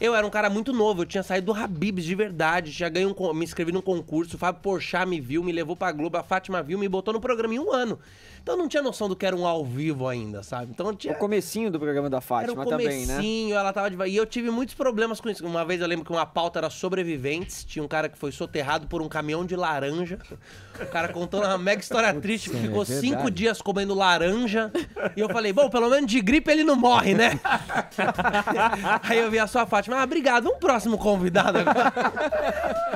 Eu era um cara muito novo, eu tinha saído do Habib's de verdade, tinha ganho me inscrevi num concurso, o Fábio Porchat me viu, me levou pra Globo, a Fátima viu, me botou no programa em um ano. Então eu não tinha noção do que era um ao vivo ainda, sabe? Então eu tinha... O comecinho do programa da Fátima também, né? Ela tava de... E eu tive muitos problemas com isso. Uma vez eu lembro que uma pauta era sobreviventes, tinha um cara que foi soterrado por um caminhão de laranja. O cara contou uma mega história triste, que ficou 5 dias comendo laranja. E eu falei, bom, pelo menos de gripe ele não morre, né? Aí eu vi a sua Fátima, obrigado, um próximo convidado agora.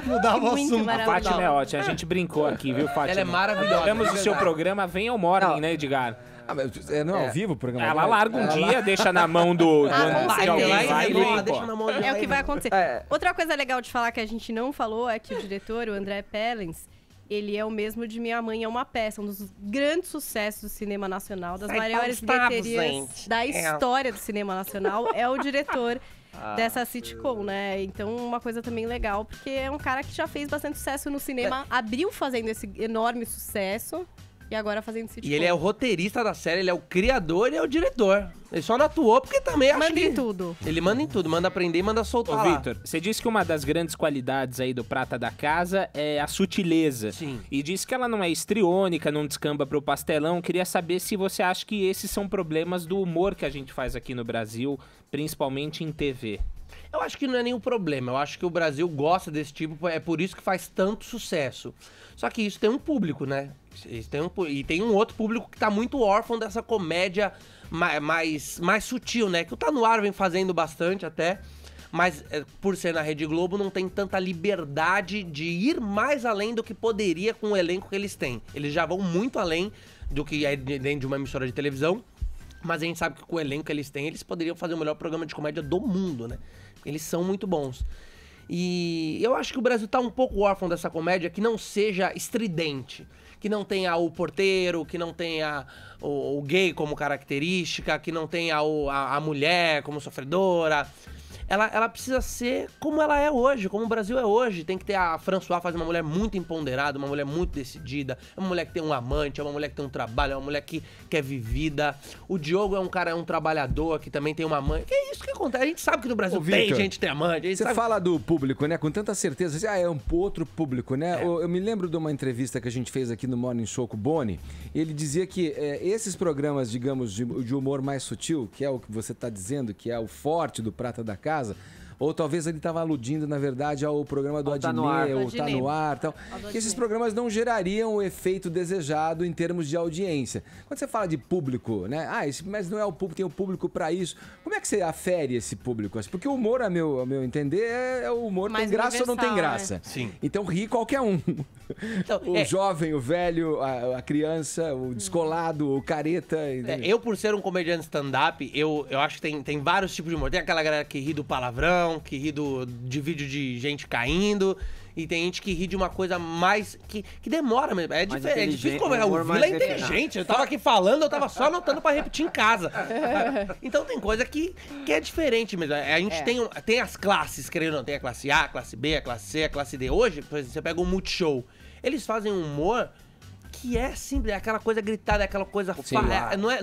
Mudava o assunto. A Fátima é ótima, a gente brincou aqui, viu, Fátima? Ela é maravilhosa. Temos o seu programa, venha ao Morning, né, Edgar? Não é ao vivo o programa? Ela larga um dia, deixa na mão do... de alguém, deixa na mão de É o que vai acontecer. Outra coisa legal de falar que a gente não falou é que o diretor, o André Pellens, ele é o mesmo de Minha Mãe é uma Peça, um dos grandes sucessos do cinema nacional, das maiores bilheterias da história do cinema nacional, é o diretor dessa sitcom, né? Então, uma coisa também legal, porque é um cara que já fez bastante sucesso no cinema, abriu fazendo esse enorme sucesso e agora fazendo sitcom. E ele é o roteirista da série, ele é o criador e é o diretor. Ele só não atuou porque também acho que... Manda em tudo. Ele manda em tudo, manda aprender e manda soltar Ô, lá. Vitor, você disse que uma das grandes qualidades aí do Prata da Casa é a sutileza. Sim. E disse que ela não é histriônica, não descamba pro pastelão. Queria saber se você acha que esses são problemas do humor que a gente faz aqui no Brasil, principalmente em TV. Eu acho que não é nenhum problema. Eu acho que o Brasil gosta desse tipo, é por isso que faz tanto sucesso. Só que isso tem um público, né? E tem um outro público que tá muito órfão dessa comédia mais sutil, né? Que o Tá No Ar vem fazendo bastante até, mas por ser na Rede Globo não tem tanta liberdade de ir mais além do que poderia com o elenco que eles têm. Eles já vão muito além do que é dentro de uma emissora de televisão, mas a gente sabe que com o elenco que eles têm, eles poderiam fazer o melhor programa de comédia do mundo, né? Eles são muito bons. E eu acho que o Brasil tá um pouco órfão dessa comédia que não seja estridente, que não tenha o porteiro, que não tenha o gay como característica, que não tenha a mulher como sofredora. Ela precisa ser como ela é hoje, como o Brasil é hoje. Tem que ter a Françoise, faz uma mulher muito empoderada, uma mulher muito decidida, é uma mulher que tem um amante, é uma mulher que tem um trabalho, é uma mulher que é vivida. O Diogo é um trabalhador que também tem uma mãe. Que é isso que acontece. A gente sabe que no Brasil tem gente que tem amante. Você fala do público, né? Com tanta certeza. É um outro público, né? Eu me lembro de uma entrevista que a gente fez aqui no Morning Show com o Boni. Ele dizia que esses programas, digamos, de humor mais sutil, que é o que você está dizendo, que é o forte do Prata da Casa, ou talvez ele estava aludindo, na verdade, ao programa do Adnet, ou Tá No Ar, tal, que esses programas não gerariam o efeito desejado em termos de audiência. Quando você fala de público, né? Mas não é o público, tem o público para isso. Como é que você afere esse público? Porque o humor, a meu entender, é o humor tem graça ou não tem graça. Né? Sim. Então ri qualquer um. Então, o jovem, o velho, a criança, o descolado, o careta. Eu, por ser um comediante stand-up, eu acho que tem vários tipos de humor. Tem aquela galera que ri do palavrão, que ri de vídeo de gente caindo. E tem gente que ri de uma coisa mais... Que demora mesmo. É difícil conversar. O Vila é inteligente. Eu tava aqui falando, eu tava só anotando pra repetir em casa. Então tem coisa que é diferente mesmo. A gente tem as classes, querendo ou não. Tem a classe A, a classe B, a classe C, a classe D. Hoje, por exemplo, você pega o Multishow. Eles fazem um humor que é simples, é aquela coisa gritada, é aquela coisa...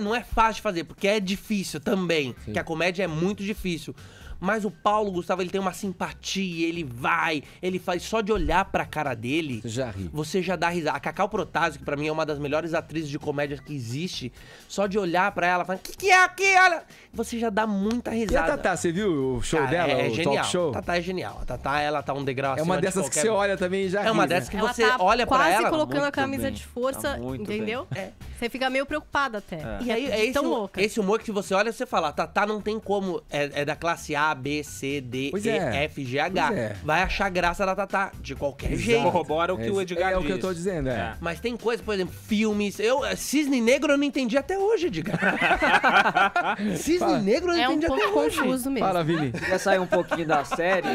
Não é fácil de fazer, porque é difícil também. Sim. Que a comédia é muito difícil. Mas o Paulo Gustavo, ele tem uma simpatia, ele faz só de olhar pra cara dele. Você já ri. Você já dá risada. A Cacau Protásio, que pra mim é uma das melhores atrizes de comédia que existe, só de olhar pra ela, fala, que é aqui, olha? Você já dá muita risada. E a Tatá, você viu o show dela, é o genial. talk show? A Tatá é genial. A Tatá, ela tá um degrau acima É uma de dessas que qualquer- você olha também e já ri, É uma né? dessas que Ela você tá olha pra ela... quase colocando a muito camisa bem. de força, Tá muito entendeu? bem. Você fica meio preocupado até. E aí, é tão louca. esse humor que se você olha, você fala, Tatá não tem como, é da classe A, B, C, D, Pois E, é. F, G, H. Pois é. Vai achar graça da Tatá, de qualquer Exato. jeito. Corrobora o que o Edgar É o que eu disse. tô dizendo, é. Mas tem coisa, por exemplo, filmes. Cisne Negro eu não entendi até hoje, Edgar. Cisne Negro eu não É um entendi até pouco hoje. confuso mesmo. Fala, Vini. Eu queria sair um pouquinho da série.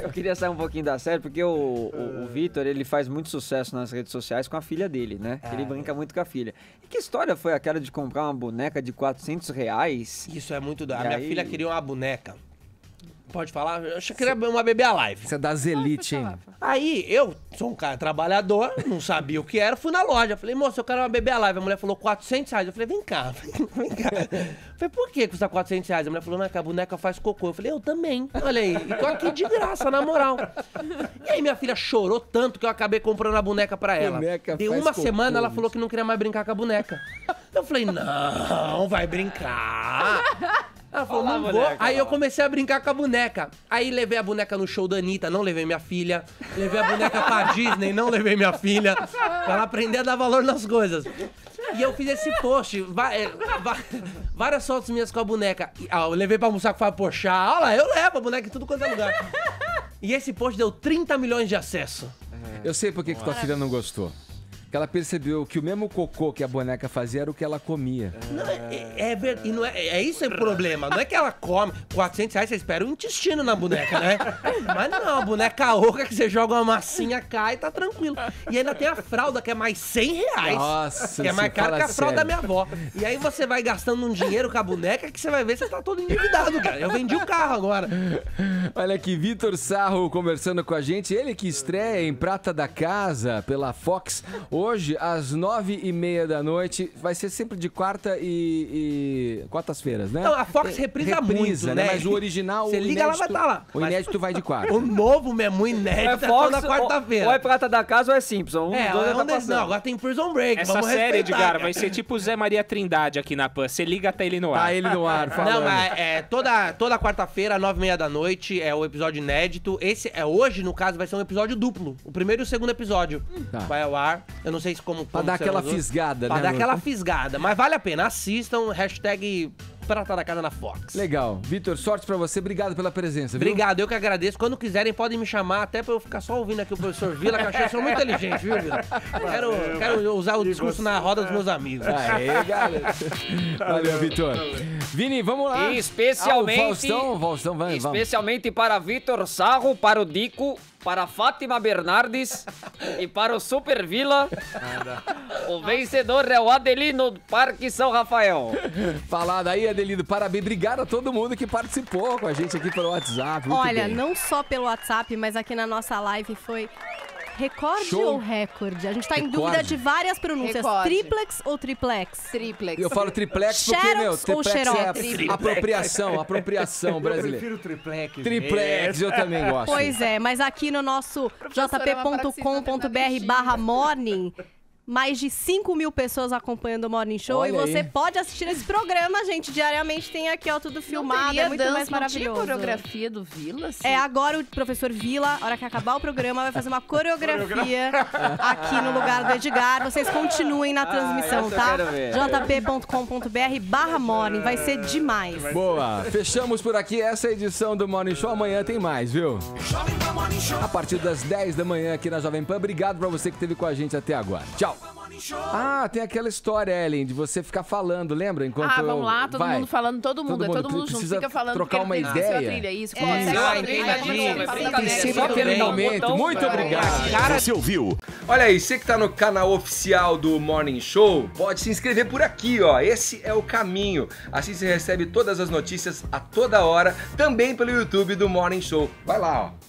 Eu queria sair um pouquinho da série, porque o Vitor, ele faz muito sucesso nas redes sociais com a filha dele, né? Ele brinca muito com a filha. E que história foi aquela de comprar uma boneca de R$400? Isso é muito da. A E minha aí? filha queria uma boneca. Pode falar? Eu achei que queria uma bebê alive. Você é das elites, hein? Aí, eu sou um cara trabalhador, não sabia o que era, fui na loja. Falei, moça, eu quero uma bebê alive. A mulher falou R$400. Eu falei, vem cá, vem cá. Eu falei, por que custa R$400? A mulher falou, não, é que a boneca faz cocô. Eu falei, eu também. Olha aí, e tô aqui de graça, na moral. E aí minha filha chorou tanto que eu acabei comprando a boneca pra ela. Boneca Deu faz uma cocô, semana, ela bicho. falou que não queria mais brincar com a boneca. Eu falei, não, vai brincar. Ela falou, Olha lá não a vou. boneca, Aí eu ó. comecei a brincar com a boneca. Aí levei a boneca no show da Anitta, não levei minha filha. Levei a boneca pra Disney, não levei minha filha. Pra ela aprender a dar valor nas coisas. E eu fiz esse post, várias fotos minhas com a boneca. Eu levei pra almoçar com o Fábio Porchat. Olha lá, eu levo a boneca em tudo quanto é lugar. E esse post deu 30 milhões de acesso. Eu sei por que tua filha não gostou. Porque ela percebeu que o mesmo cocô que a boneca fazia era o que ela comia. Não, e não é isso é o problema. Não é que ela come. R$400, você espera o intestino na boneca, né? Mas não, a boneca oca que você joga uma massinha, cai e tá tranquilo. E ainda tem a fralda, que é mais R$100. Nossa, que é mais você caro que fala a fralda da sério. minha avó. E aí você vai gastando um dinheiro com a boneca que você vai ver que você tá todo endividado, cara. Eu vendi o carro agora. Olha aqui, Vitor Sarro conversando com a gente. Ele que estreia em Prata da Casa pela Fox hoje às 9h30 da noite. Vai ser sempre de quarta e quartas-feiras, né? Então, a Fox reprisa muito, né? Mas o original, Você o liga, ela inédito, vai tá lá. O inédito vai de quarta. O novo mesmo, o inédito, é só na quarta-feira. Ou é Prata da Casa ou é Simpson. É, Dos dois é tá um desses. passando. Não, agora tem Prison Break. Essa vamos série, respeitar, Edgar, cara. vai ser tipo Zé Maria Trindade aqui na PAN. Você liga até ele no ar. Tá ele no ar, falando. Não, mas toda quarta-feira, 9h30 da noite, é o episódio inédito. Esse hoje, no caso, vai ser um episódio duplo. O primeiro e o segundo episódio Tá. vai ao ar. Eu não sei se como Pra dar aquela serão os outros. fisgada, Pra né? dar no- aquela fisgada. Mas vale a pena. Assistam. Hashtag Prata da Casa na Fox. Legal. Vitor, sorte pra você. Obrigado pela presença, viu? Obrigado, eu que agradeço. Quando quiserem, podem me chamar até pra eu ficar só ouvindo aqui o professor Vila, que eu achei que eu sou muito inteligente, viu, Vila? Quero usar o discurso na roda dos meus amigos. Aê, galera. Valeu, Vitor. Vini, vamos lá. E especialmente... Faustão, vamos. Especialmente para Vitor Sarro, para o Dico, para a Fátima Bernardes e para o Super Vila. O vencedor é o Adelino do Parque São Rafael. Falado aí, Adelino. Parabéns. Obrigado a todo mundo que participou com a gente aqui pelo WhatsApp. Muito Olha, bem. não só pelo WhatsApp, mas aqui na nossa live foi recorde Show. ou recorde? A gente tá em Recorde. dúvida de várias pronúncias. Recorde. Triplex ou triplex? Triplex. Eu falo triplex porque, Xerox meu, ou triplex é xerox? apropriação Eu brasileira. prefiro triplex. Triplex, eu também gosto. Pois é, mas aqui no nosso Professora, é uma jp.com.br/morning, mais de 5.000 pessoas acompanhando o Morning Show. Olha e você aí. pode assistir esse programa, gente. Diariamente tem aqui, ó, tudo filmado. É muito mais maravilhoso. Não tinha coreografia do Vila? Assim? É, agora o professor Vila, a hora que acabar o programa, vai fazer uma coreografia aqui no lugar do Edgar. Vocês continuem na transmissão, essa eu tá? quero ver. jp.com.br/morning. Vai ser demais. Boa, fechamos por aqui essa edição do Morning Show. Amanhã tem mais, viu? A partir das 10 da manhã aqui na Jovem Pan. Obrigado pra você que esteve com a gente até agora. Tchau. Ah, tem aquela história, Ellen, de você ficar falando, lembra? Enquanto Vamos lá, todo Vai. mundo falando, todo mundo junto, precisa fica falando. trocar uma porque ideia. Sua trilha, isso, É, começa eu a entendi. Tem sempre Tudo aquele bem. momento. Muito obrigado. Você ouviu? Olha aí, você que tá no canal oficial do Morning Show, pode se inscrever por aqui, ó. Esse é o caminho. Assim você recebe todas as notícias a toda hora, também pelo YouTube do Morning Show. Vai lá, ó.